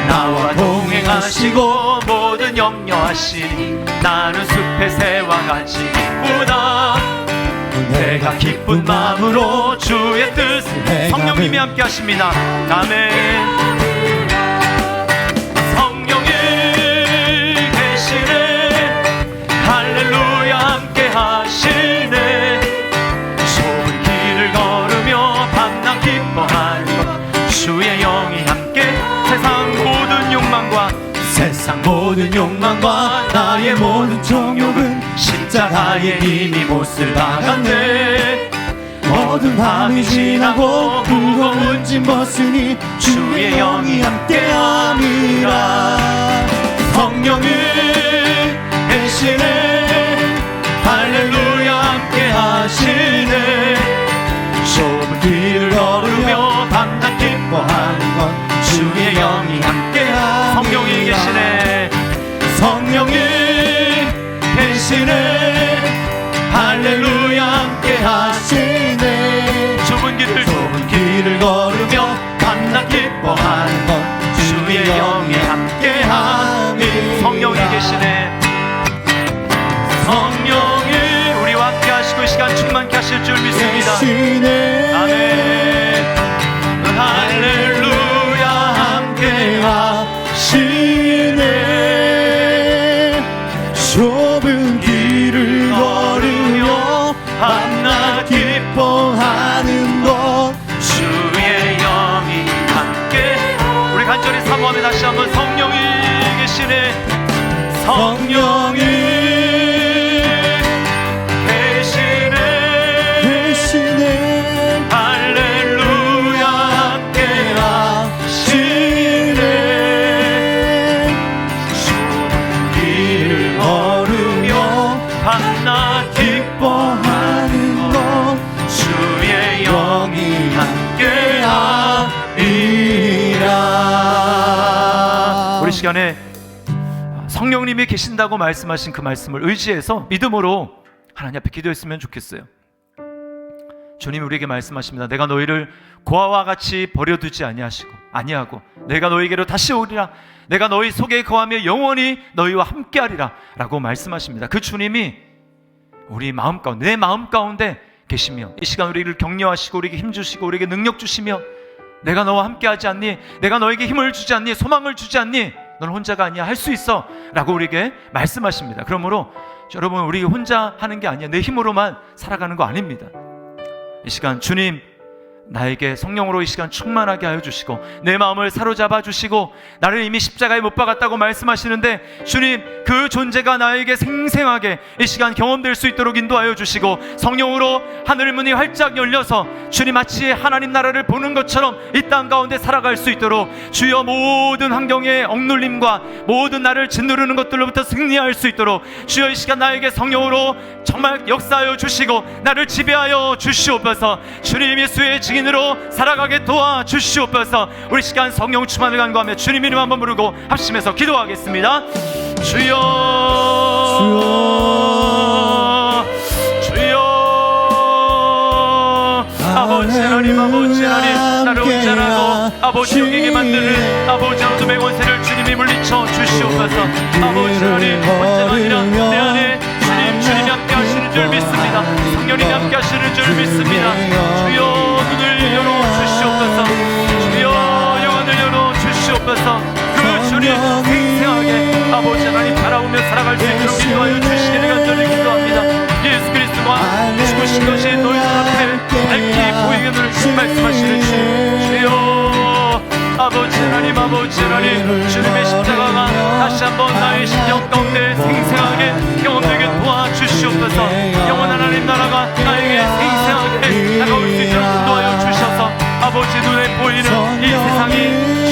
나와 동행하시고 모든 염려하시니 나는 숲의 새와 같이 기쁘다. 내가 기쁜 마음으로 주의 뜻을 성령님이 함께 하십니다. 아멘. 성령이 계시네. 할렐루야 함께 하시네. 좁은 길을 걸으며 밤낮 기뻐하는 것 주의 영이 함께. 세상 모든 욕망과 나의 모든 정욕은 십자가에 이미 못을 박았네. 모든 밤이 지나고 무거운 짐 벗으니 주의 영이 함께함이라. 성령이 계시네. 할렐루야 함께하시네. 좁은 길을 걸으며 밤낮 기뻐하는 것 주의 영이 함께함이라. 성령이 계시네. 성령이 계시네. 할렐루야 함께하시네. 좁은 길을 걸으며 밤낮 기뻐하는 것 주의 영이 함께하니. 성령이 계시네. 성령이 우리와 함께 하시고 이 시간 충만케 하실 줄 믿습니다. 계시네. 아멘. 할렐루야 함께하시네. 좁은 길을 걸으며 밤낮 기뻐하는 것 주의 영이 함께. 우리 간절히 사모하며 다시 한번 성령이 계시네. 성령이 계시네. 할렐루야 함께하시네. 좁은 길을 걸으며 밤낮 기뻐하는 것 주의 영이 함께하리라. 우리 시간에 성령님이 계신다고 말씀하신 그 말씀을 의지해서 믿음으로 하나님 앞에 기도했으면 좋겠어요. 주님 우리에게 말씀하십니다. 내가 너희를 고아와 같이 버려두지 아니하고 내가 너희에게로 다시 오리라. 내가 너희 속에 거하며 영원히 너희와 함께하리라 라고 말씀하십니다. 그 주님이 우리 마음 가운데, 내 마음 가운데 계시며 이 시간 우리를 격려하시고 우리에게 힘주시고 우리에게 능력 주시며 내가 너와 함께하지 않니? 내가 너에게 힘을 주지 않니? 소망을 주지 않니? 너는 혼자가 아니야. 할 수 있어 라고 우리에게 말씀하십니다. 그러므로 여러분 우리 혼자 하는 게 아니야. 내 힘으로만 살아가는 거 아닙니다. 이 시간 주님 나에게 성령으로 이 시간 충만하게 하여 주시고 내 마음을 사로잡아 주시고 나를 이미 십자가에 못 박았다고 말씀하시는데 주님 그 존재가 나에게 생생하게 이 시간 경험될 수 있도록 인도하여 주시고 성령으로 하늘 문이 활짝 열려서 주님 마치 하나님 나라를 보는 것처럼 이 땅 가운데 살아갈 수 있도록 주여 모든 환경의 억눌림과 모든 나를 짓누르는 것들로부터 승리할 수 있도록 주여 이 시간 나에게 성령으로 정말 역사하여 주시고 나를 지배하여 주시옵소서. 주님 예수의 증인으로 살아가게 도와주시옵소서. 우리 시간 성령 충만을 간구하며 주님 이름 한번 부르고 합심해서 기도하겠습니다. 주여 아버지 하나님 아버지 하나님 나를 온전하고 아버지 영에게 만드는 아버지 어둠의 권세를 주님이 물리쳐 주시옵소서. 아버지 하나님 혼자가 아니라 내 안에 주님이 함께 하시는 줄 믿습니다. 성령님이 함께 하시는 줄 믿습니다. 주여 눈을 열어 주시옵소서. 주여 영혼을 열어 주시옵소서. 그 주님 생생하게 아버지 하나님 바라보며 살아갈 수 있도록 인도하여 주시기를 간절히 기도합니다. 예수 그리스도가 죽으신 것이 너희 앞에 밝히 보이기를 말씀하시는 주여 아버지 하나님 아버지 하나님 주님의 십자가가 다시 한번 나의 심령 가운데 생생하게 경험되게 도와주시옵소서. 영원한 하나님 나라가 나에게 생생하게 다가올 수 있도록 인도하여 주셔서 아버지 눈에 보이는 이 세상이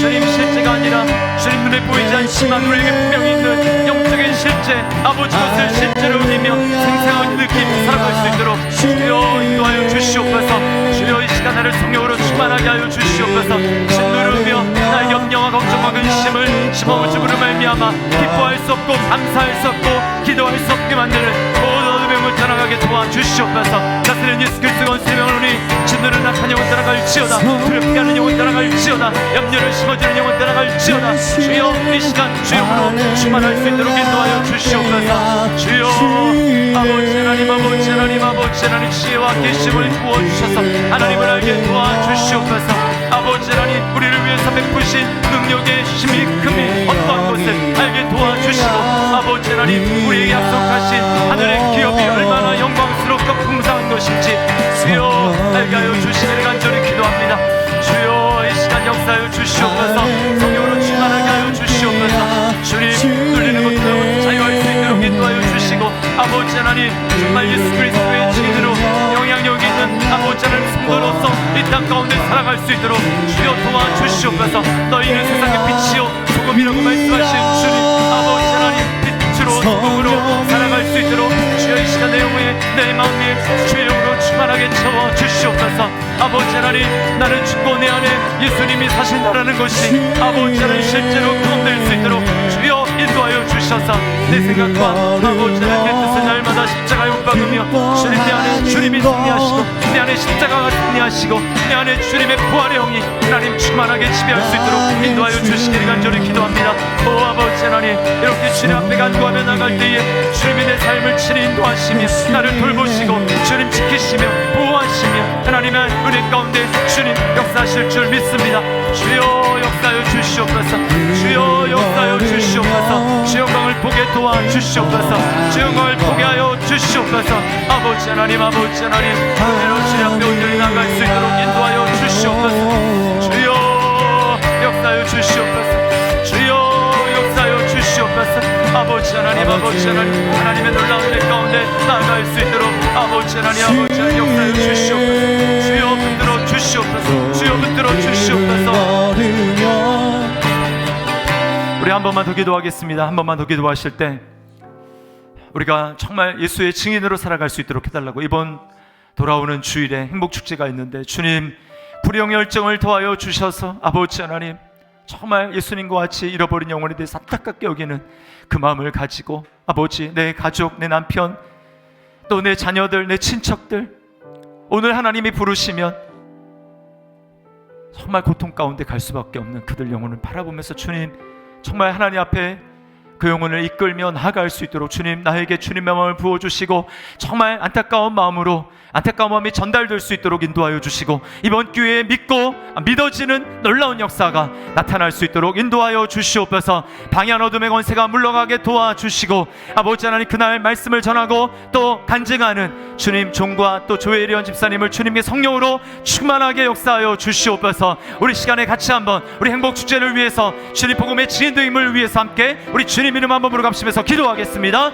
주님 실제가 아니라 주님 눈에 보이지 않지만 우리에게 분명히 있는 영적인 실제 아버지 것을 실제로 누리며 생생하게 느끼고 살아갈 수 있도록 주여 인도하여 주시옵소서. 주여 이 시간 나를 성령으로 충만하게 하여 주시옵소서. 짓누르며 나의 염려와 걱정과 근심을 심어주므로 말미암아 기뻐할 수 없고 감사할 수 없고 기도할 수 없게 만드는 모든 어둠의 문 떠나가게 도와주시옵소서. 다스리는 예수 그리스도의 원수의 명을 우리 짓누르는 악한 영혼 따라갈지어다. 두렵게 하는 영혼 따라갈지어다. 염려를 심어주는 영혼 따라갈지어다. 주여 이 시간 주여로 충만할 수 있도록 인도하여 주시옵소서. 주여 아버지 하나님 아버지 하나님 아버지 하나님 지혜와 계심을 부어주셔서 하나님을 알게 도와주시옵소서. 아버지 하나님 우리를 위해서 베푸신 능력의 힘이 큼이 어떠한 것을 알게 도와주시고 아버지 하나님 우리에게 약속하신 하늘의 기업이 얼마나 영광스럽고 풍성한 것인지 주여 알게 하여 주시기를 간절히 기도합니다. 주여 이 시간 역사하여 주시옵소서. 성령으로 충만하게 하여 주시옵소서. 주님 눌리는 것들로 자유할 수 있도록 인도하여 주시고 아버지 하나님 정말 예수 그리스도의 증인으로 영향력 있는 아버지 하나님 성도로서 이 땅 가운데 살아갈 수 있도록 주여 도와주시옵소서. 너희는 세상의 빛이요 소금이라고 말씀하신 주님 아버지 하나님 빛으로 소금으로 살아갈 수 있도록 주여 이 시간 내 영혼에 내 마음에 주의 영으로 충만하게 채워주시옵소서. 아버지 하나님 나는 죽고 내 안에 예수님이 사신다라는 것이 아버지 하나님 실제로 경험될 수 있도록 주여 인도하여 주셔서 내 생각과 아버지 하나님의 뜻을 날마다 십자가에 못 박으며 주님 내 안에 주님이 승리하시고 내 안에 십자가가 승리하시고 내 안에 주님의 부활의 영이 하나님 충만하게 지배할 수 있도록 인도하여 주시기를 간절히 기도합니다. 오 아버지 하나님 이렇게 주님 앞에 간구하며 나갈 때에 주님이 내 삶을 친히 인도하시며 나를 돌보시고 주님 지키시며 보호하시며 하나님의 은혜 가운데 주님 역사하실 줄 믿습니다. 주여 역사하여 주시옵소서. 주여 역사하여 주시옵소서. 주 영광을 보게 도와주시옵소서. 주 영광을 보게 하여 주시옵소서. 아버지 하나님 아버지 하나님 은혜로 주님 앞에 온전히 나갈 수 있도록 인도하여 주시옵소서. 주여 역사하여 주시옵소서. 주여 역사하여 주시옵소서. 아버지 하나님 아버지 하나님 하나님의 놀라운 은혜 가운데 나아갈 수 있도록 아버지 하나님 아버지 하나님 역사하여 주시옵소서. 주여 붙들어 주시옵소서. 주여 붙들어 주시옵소서. 우리 한 번만 더 기도하겠습니다. 한 번만 더 기도하실 때 우리가 정말 예수의 증인으로 살아갈 수 있도록 해달라고. 이번 돌아오는 주일에 행복축제가 있는데 주님 불의의 열정을 더하여 주셔서 아버지 하나님 정말 예수님과 같이 잃어버린 영혼에 대해서 안타깝게 여기는 그 마음을 가지고 아버지 내 가족 내 남편 또 내 자녀들 내 친척들 오늘 하나님이 부르시면 정말 고통 가운데 갈 수밖에 없는 그들 영혼을 바라보면서 주님 정말 하나님 앞에 그 영혼을 이끌며 나아갈 수 있도록 주님 나에게 주님의 마음을 부어주시고 정말 안타까운 마음으로 안타까운 마음이 전달될 수 있도록 인도하여 주시고 이번 기회에 믿고 믿어지는 놀라운 역사가 나타날 수 있도록 인도하여 주시옵소서. 방해한 어둠의 권세가 물러가게 도와주시고 아버지 하나님 그날 말씀을 전하고 또 간증하는 주님 종과 또 조혜련 집사님을 주님의 성령으로 충만하게 역사하여 주시옵소서. 우리 시간에 같이 한번 우리 행복축제를 위해서 주님 복음의 증인됨을 위해서 함께 우리 주님 이름 한번 부르갑시면서 기도하겠습니다.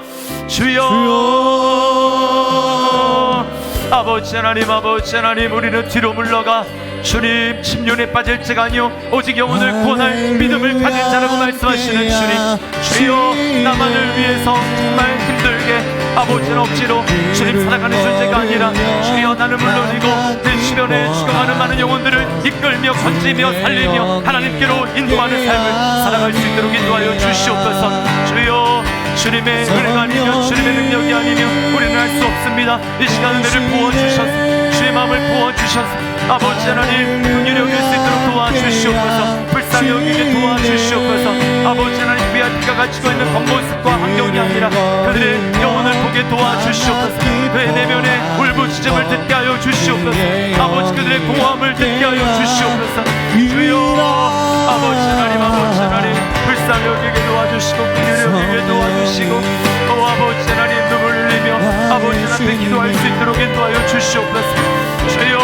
주여 아버지 하나님 우리는 뒤로 물러가 주님 침륜에 빠질 자가 아니요 오직 영혼을 구원할 믿음을 가진 자라고 말씀하시는 주님 주여 나만을 위해서 정말 힘들게 아버지는 억지로 주님 살아가는 존재가 아니라 주여 나는 물론이고 내 주변에 죽어가는 많은 영혼들을 이끌며 건지며 살리며 하나님께로 인도하는 삶을 살아갈 수 있도록 인도하여 주시옵소서. 주여 주님의 은혜가 아니면 주님의 능력이 아니면 우리는 할 수 없습니다. 이 시간 은혜를 부어주셔서 주의 마음을 부어주셔서 아버지 하나님 긍휼히 여길 수 있도록 도와주시옵소서. 불쌍히 여기게 도와주시옵소서. 아버지 하나님 VIP가 가지고 있는 겉모습과 환경이 아니라 그들의 영혼을 보게 도와주시옵소서. 그의 내면의 울부짖음을 듣게 하여 주시옵소서. 아버지 그들의 공허함을 듣게 하여 주시옵소서. 주여 아버지 하나님 불쌍히 여기게 도와주시고 긍휼히 여기게 도와주시고 아버지 하나님 눈물 흘리며 아버지 앞에 기도할 수 있도록 인도하여 주시옵소서. 주여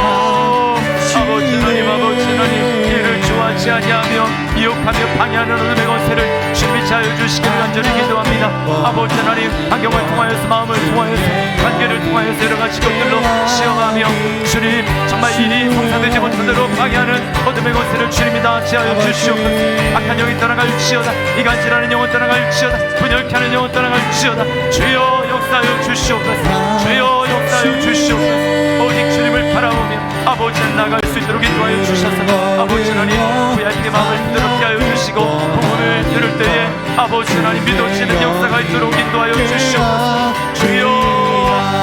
아버지 하나님 이를 좋아하지 아니하며 미혹하며 방해하는 어둠의 권세를 주님이 제하여 주시기를 간절히 기도합니다. 아버지 하나님, 환경을 통하여서, 마음을 통하여서, 관계를 통하여서 여러 가지 것들로 시험하며 주님 정말 일이 성사되지 못하도록 방해하는 어둠의 권세를 주님이 다 제하여 주시옵소서. 악한 영이 떠나갈지어다. 이간질하는 영은 떠나갈지어다. 분열케 하는 영은 떠나갈지어다. 주여 역사하여 주시옵소서. 주여 역사하여 주시옵소서. 오직 주님을 바라보며 아버지 나아갈 수 있도록 인도하여 주셔서 아버지 하나님 부야님의 마음을 부드럽게 하여 주시고 복음을 들을 때에 아버지 하나님 믿어지는 역사가 있도록 인도하여 주시옵소서. 주여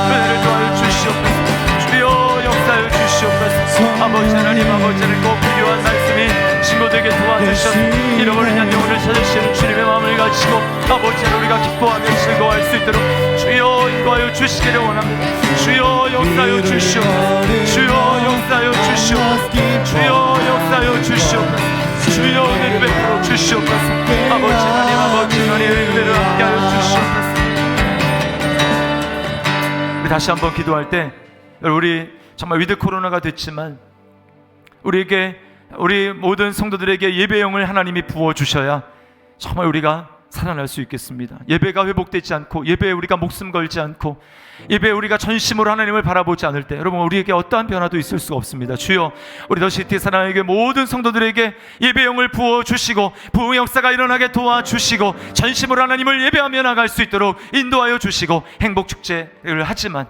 은혜를 도하여 주시옵소서. 주여 역사하여 주시옵소서. 아버지 하나님, 아버지 하나님 꼭 필요한 말씀이 친구들에게 도와주셔서 잃어버린 한 영혼을 찾으시는 주님의 마음을 가지고 아버지 하나님 우리가 기뻐하며 즐거워할 수 있도록 주여 인도하여 주시기를 원합니다. 주여 역사하여 주시옵소서. 주여 역사하여 주시옵소서. 주여 역사하여 주시옵소서. 주여 은혜를 베풀어 주시옵소서. 아버지 하나님, 아버지 하나님 은혜를 함께하여 주시옵소서. 우리 다시 한번 기도할 때 우리 정말 위드 코로나가 됐지만 우리에게, 우리 모든 성도들에게 예배용을 하나님이 부어주셔야 정말 우리가 살아날 수 있겠습니다. 예배가 회복되지 않고, 예배에 우리가 목숨 걸지 않고, 예배에 우리가 전심으로 하나님을 바라보지 않을 때 여러분 우리에게 어떠한 변화도 있을 수가 없습니다. 주여 우리 더시티 사랑에게 모든 성도들에게 예배용을 부어주시고 부흥 역사가 일어나게 도와주시고 전심으로 하나님을 예배하며 나갈 수 있도록 인도하여 주시고, 행복축제를 하지만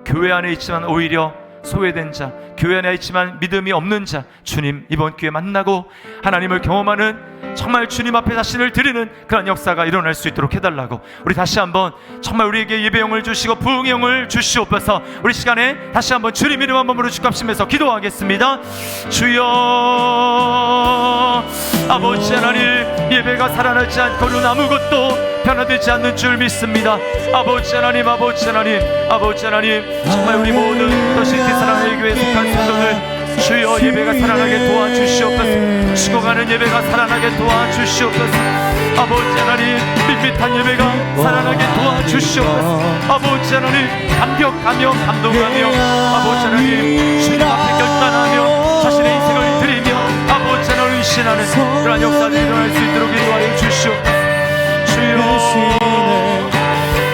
교회 안에 있지만 오히려 소외된 자, 교회 안에 있지만 믿음이 없는 자, 주님 이번 기회에 만나고 하나님을 경험하는 정말 주님 앞에 자신을 드리는 그런 역사가 일어날 수 있도록 해달라고 우리 다시 한번 정말 우리에게 예배용을 주시고 부흥의 영을 주시옵소서. 우리 시간에 다시 한번 주님 이름 한 번으로 주갑시면서 기도하겠습니다. 주여 아버지 하나님, 예배가 살아나지 않고는 아무것도 변화되지 않는 줄 믿습니다. 아버지 하나님, 아버지 하나님, 아버지 하나님, 정말 우리 모든 더시티 사랑의 교회에 속한 성도들 주여 예배가 살아나게 도와주시옵소서. 죽어가는 예배가 살아나게 도와주시옵소서. 아버지 하나님, 밋밋한 예배가 살아나게 도와주시옵소서. 아버지 하나님, 감격하며 감동하며 아버지 하나님 주님 앞에 결단하며 자신의 인생을 드리며 아버지 하나님 의신하는 그런 역사들이 일어날 수 있도록 인도하여 주시옵소서. 주여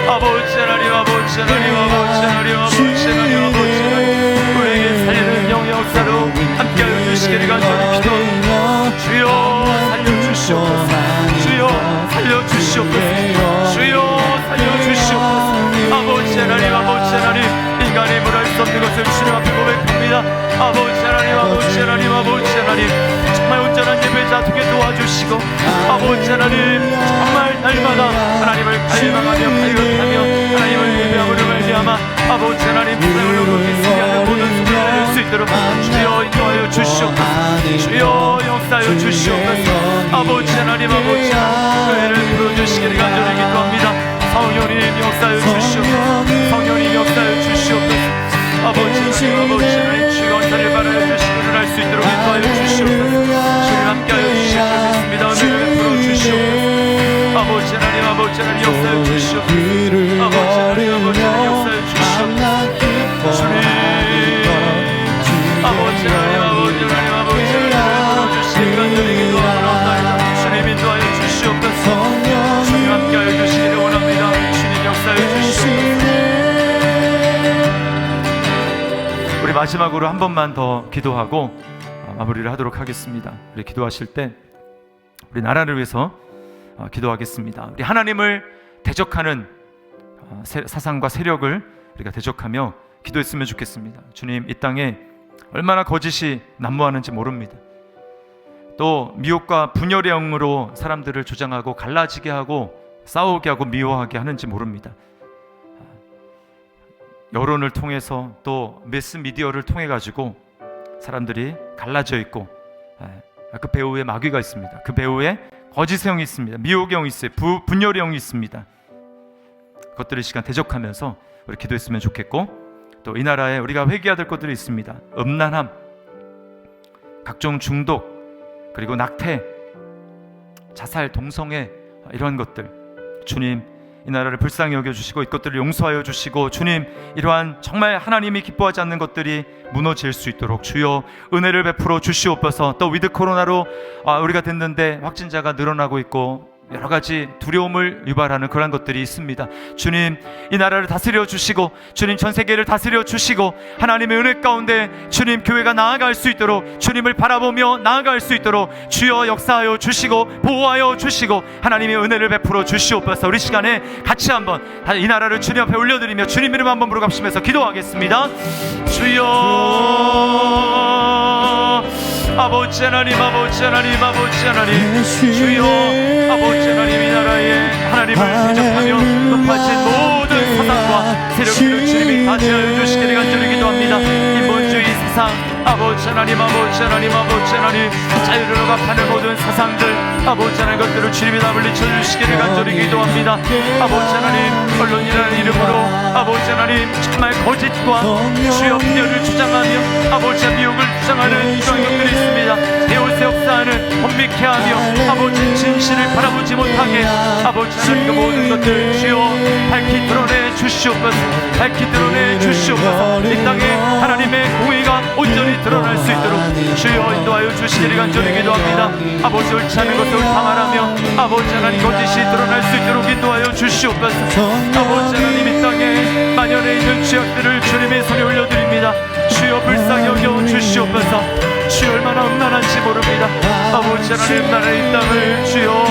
아버지 하나님, 아버지 하나님, 아버지 하나님, 아버지 하나님, 아버지 하나님 우리에게 살리는 영의 역사로 함께하여 주시기를 간절히 기도합니다. 주여 살려주시옵소서. 주여 살려주시옵소서. 주여 살려주시옵소서. 아버지 하나님, 아버지 하나님, 인간이 물할 수 없는 것을 주님 앞에 고백합니다. 아버지 하나님, 아버지 하나님, 아버지 하나님 정말 온전한 예배자 되게 도와주시고 아버지 하나님 정말 날마다 하나님을 갈망하며 갈급하며 하나님을 예배함으로 말미암아 아버지 하나님 세상을 누르게 승리하는 모든 순간을 낼 수 있도록 주여 인도하여 주시옵소서. 주여 역사하여 주시옵소서. 아버지 하나님, 아버지 하나님 은혜를 부어주시기를 간절히 기도합니다. 성령님 역사하여 주시옵소서. 성령님 역사하여 주시옵소서. 아버지 하나님, 아버지 하나님 주의 언사를 바라여 주시기를 할 수 있도록 인도하여 주시옵소서. 주님 함께하여 주시길 믿습니다. 은혜를 베풀어 주시옵소서. 아버지 하나님, 아버지 하나님 역사하여 주시옵소서. 아버지 하나님, 아버지 하나님 역사하여 주시옵소서. 주님 아버지 하나님, 아버지 하나님, 아버지 하나님 베풀어 주시기를 간절히 기도하옵나이다. 주님 인도하여 주시옵소서. 주님 함께하여 주시기를 원합니다. 주님 역사하여 주시옵소서. 우리 마지막으로 한 번만 더 기도하고 마무리를 하도록 하겠습니다. 우리 기도하실 때 우리 나라를 위해서 기도하겠습니다. 우리 하나님을 대적하는 사상과 세력을 우리가 대적하며 기도했으면 좋겠습니다. 주님, 이 땅에 얼마나 거짓이 난무하는지 모릅니다. 또 미혹과 분열의 영으로 사람들을 조장하고 갈라지게 하고 싸우게 하고 미워하게 하는지 모릅니다. 여론을 통해서 또 매스미디어를 통해 가지고 사람들이 갈라져 있고 그 배후에 마귀가 있습니다. 그 배후에 거짓의 영이 있습니다. 미혹의 영이 있어요. 분열의 영이 있습니다. 그것들을 시간 대적하면서 우리 기도했으면 좋겠고, 또 이 나라에 우리가 회개해야 될 것들이 있습니다. 음란함, 각종 중독, 그리고 낙태, 자살, 동성애, 이런 것들 주님 이 나라를 불쌍히 여겨주시고 이것들을 용서하여 주시고 주님 이러한 정말 하나님이 기뻐하지 않는 것들이 무너질 수 있도록 주여 은혜를 베풀어 주시옵소서. 또 위드 코로나로 우리가 됐는데 확진자가 늘어나고 있고 여러 가지 두려움을 유발하는 그런 것들이 있습니다. 주님, 이 나라를 다스려 주시고 주님 전 세계를 다스려 주시고 하나님의 은혜 가운데 주님 교회가 나아갈 수 있도록 주님을 바라보며 나아갈 수 있도록 주여 역사하여 주시고 보호하여 주시고 하나님의 은혜를 베풀어 주시옵소서. 우리 시간에 같이 한번 이 나라를 주님 앞에 올려드리며 주님 이름 한번 부르갑시면서 기도하겠습니다. 주여 아버지 하나님, 아버지 하나님, 아버지 하나님, 주여 아버지 하나님, 이 나라에 하나님을 대적하며 높아진 모든 사상과 세력들을 주님이 다시하여 주시기를 간절히 기도합니다. 인본주의 세상, 아버지 하나님, 아버지 하나님, 아버지 하나님, 자유를 억압하는 모든 사상들, 아버지 하나님 것들을 주님이 다 물리쳐 주시기를 간절히 기도합니다. 아버지 하나님, 언론이라는 이름으로 아버지 하나님 정말 거짓과 주여 비열을 주장하며 아버지 미혹을 주장하는 이런 것들이 있습니다. 데오스 역사는 혼미케 하며 아버지 진실을 바라보지 못하게 아버지 하나님 그 모든 것들 주여 밝히 드러내 주시옵소서. 밝히 드러내 주시옵소서. 이 땅에 하나님의 공의가 온전히 드러날 수 있도록 주여 인도하여 주시기를 간절히 기도합니다. 아버지 옳지 않은 것을 탐하라며 아버지 하나님 거짓이 드러날 수 있도록 인도하여 주시옵소서. 아버지 하나님 이 땅에 만연해 있는 죄악들을 주님의 손에 올려드립니다. 주여 불쌍히 여겨 주시옵소서. 주여 얼마나 음란한지 모릅니다. 아버지 하나님 나라의 이 땅을 주여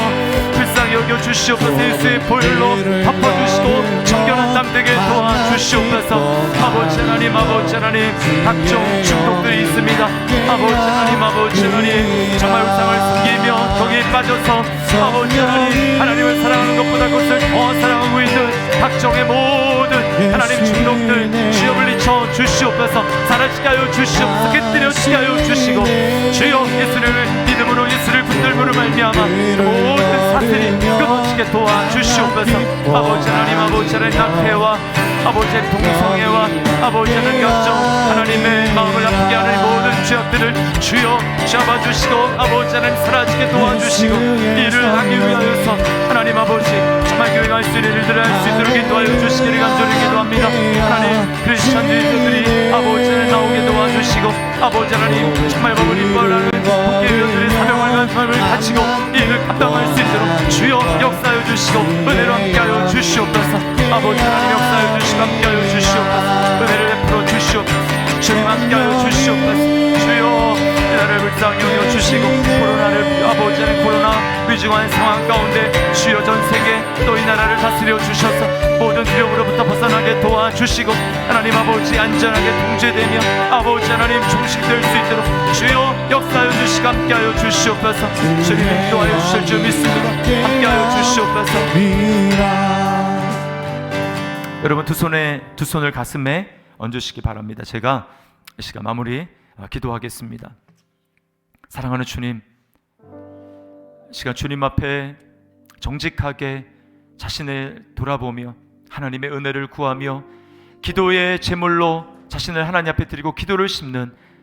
불쌍히 여겨 주시옵소서. 예수의 보혈로 덮어주시고 정결한 땅 되게 도와주시옵소서. 아버지 하나님, 아버지 하나님 각종 중독들이 있습니다. 아버지 하나님, 아버지 하나님 정말 우상을 숨기며 거기에 빠져서 아버지 하나님 하나님을 사랑하는 것보다 그것을 더 사랑하고 있는 각종의 모든 하나님 중독들 주여 물리쳐 주시옵소서. 사라지게 하여 주시옵소서. 깨뜨려지게 하여 주시고 주여 예수를 믿음으로 예수를 붙들므로 말미암아 모든 사슬이 끊어지게 도와주시옵소서. 아버지 하나님, 아버지 하나님 낙태와 아버지의 동성애와 아버지 하나님 역정 하나님의 마음을 아프게 하는 모든 죄악들을 주여 잡아주시고 아버지 하나님 사라지게 도와주시고 이를 하기 위하여서 하나님 아버지 정말 교회가 할 수 있는 일들을 할 수 있도록 인도하여 주시기를 간절히 기도합니다. 하나님 크리스찬 리더들이 아버지 하나님 나오게 도와주시고 아버지 하나님 정말 법을 인벌하는 국회의원들의 사명을 간섭을 가지고 이 일을 감당할 수 있도록 주여 역사하여 주시고 은혜로 함께하여 주시옵소서. 아버지 하나님 역사하여 주시고 함께하여 주시옵소서. 은혜를 베풀어 주시옵소서. 주님 함께하여 주시옵소서. 주여 이 나라를 불쌍히 여겨 주시고 코로나를 아버지 하나님 코로나 위중한 상황 가운데 주여 전 세계 또 이 나라를 다스려 주셔서 모든 두려움으로부터 벗어나게 도와주시고 하나님 아버지 안전하게 통제되며 아버지 하나님 종식될 수 있도록 주여 역사하여 주시고 함께하여 주시옵소서. 주님 인도하여 주실 줄 믿습니다. 함께하여 주시옵소서. 여러분 두 손을 가슴에 얹으시기 바랍니다. 제가 이 시간 마무리 기도하겠습니다. 사랑하는 주님, 이 시간 주님 앞에 정직하게 자신을 돌아보며 하나님의 은혜를 구하며 기도의 제물로 자신을 하나님 앞에 드리고 기도를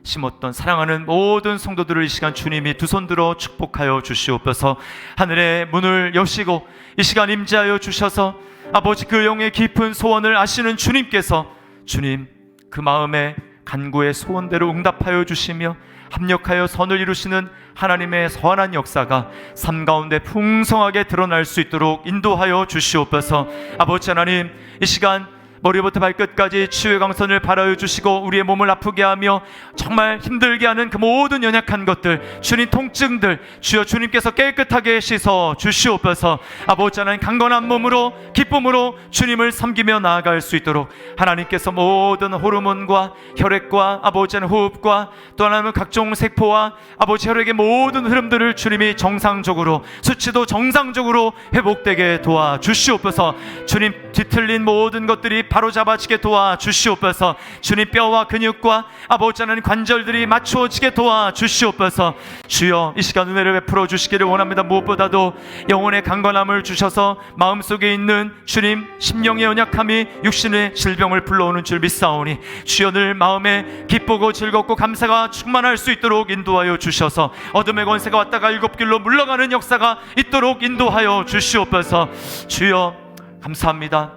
심었던 사랑하는 모든 성도들을 이 시간 주님이 두 손 들어 축복하여 주시옵소서. 하늘의 문을 여시고 이 시간 임재하여 주셔서 아버지 그 영의 깊은 소원을 아시는 주님께서 주님 그 마음의 간구의 소원대로 응답하여 주시며 합력하여 선을 이루시는 하나님의 선한 역사가 삶 가운데 풍성하게 드러날 수 있도록 인도하여 주시옵소서. 아버지 하나님 이 시간 머리부터 발끝까지 치유의 강선을 바라여 주시고 우리의 몸을 아프게 하며 정말 힘들게 하는 그 모든 연약한 것들 주님 통증들 주여 주님께서 깨끗하게 씻어 주시옵소서. 아버지 하나님 강건한 몸으로 기쁨으로 주님을 섬기며 나아갈 수 있도록 하나님께서 모든 호르몬과 혈액과 아버지 하나님 호흡과 또 하나님은 각종 세포와 아버지 혈액의 모든 흐름들을 주님이 정상적으로 수치도 정상적으로 회복되게 도와주시옵소서. 주님 뒤틀린 모든 것들이 바로잡아지게 도와주시옵소서. 주님 뼈와 근육과 아버지 하나님 관절들이 맞추어지게 도와주시옵소서. 주여 이 시간 은혜를 베풀어 주시기를 원합니다. 무엇보다도 영혼의 강건함을 주셔서 마음속에 있는 주님 심령의 연약함이 육신의 질병을 불러오는 줄 믿사오니 주여 늘 마음에 기쁘고 즐겁고 감사가 충만할 수 있도록 인도하여 주셔서 어둠의 권세가 왔다가 일곱 길로 물러가는 역사가 있도록 인도하여 주시옵소서. 주여 감사합니다.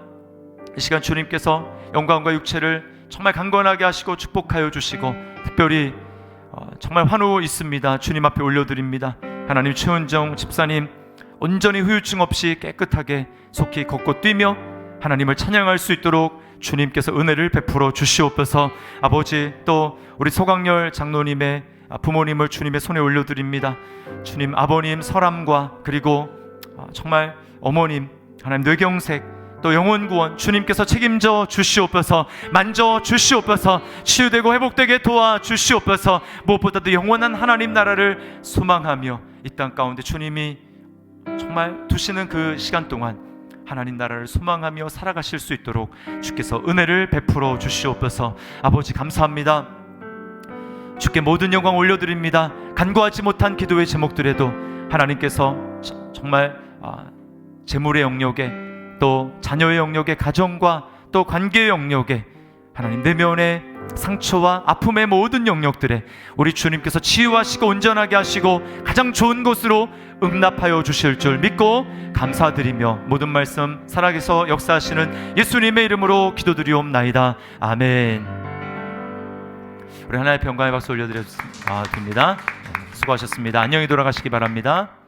이 시간 주님께서 영광과 육체를 정말 강건하게 하시고 축복하여 주시고 특별히 정말 환호 있습니다. 주님 앞에 올려드립니다. 하나님 최은정 집사님 온전히 후유증 없이 깨끗하게 속히 걷고 뛰며 하나님을 찬양할 수 있도록 주님께서 은혜를 베풀어 주시옵소서. 아버지, 또 우리 소강렬 장로님의 부모님을 주님의 손에 올려드립니다. 주님, 아버님 설암과 그리고 정말 어머님 하나님 뇌경색 또 영혼구원 주님께서 책임져 주시옵소서. 만져 주시옵소서. 치유되고 회복되게 도와 주시옵소서. 무엇보다도 영원한 하나님 나라를 소망하며 이 땅 가운데 주님이 정말 두시는 그 시간 동안 하나님 나라를 소망하며 살아가실 수 있도록 주께서 은혜를 베풀어 주시옵소서. 아버지 감사합니다. 주께 모든 영광 올려드립니다. 간구하지 못한 기도의 제목들에도 하나님께서 정말 재물의 영역에 또 자녀의 영역에 가정과 또 관계의 영역에 하나님 내면의 상처와 아픔의 모든 영역들에 우리 주님께서 치유하시고 온전하게 하시고 가장 좋은 곳으로 응답하여 주실 줄 믿고 감사드리며 모든 말씀 살아계서 역사하시는 예수님의 이름으로 기도드리옵나이다. 아멘. 우리 하나의 평강의 박수 올려드립니다. 수고하셨습니다. 안녕히 돌아가시기 바랍니다.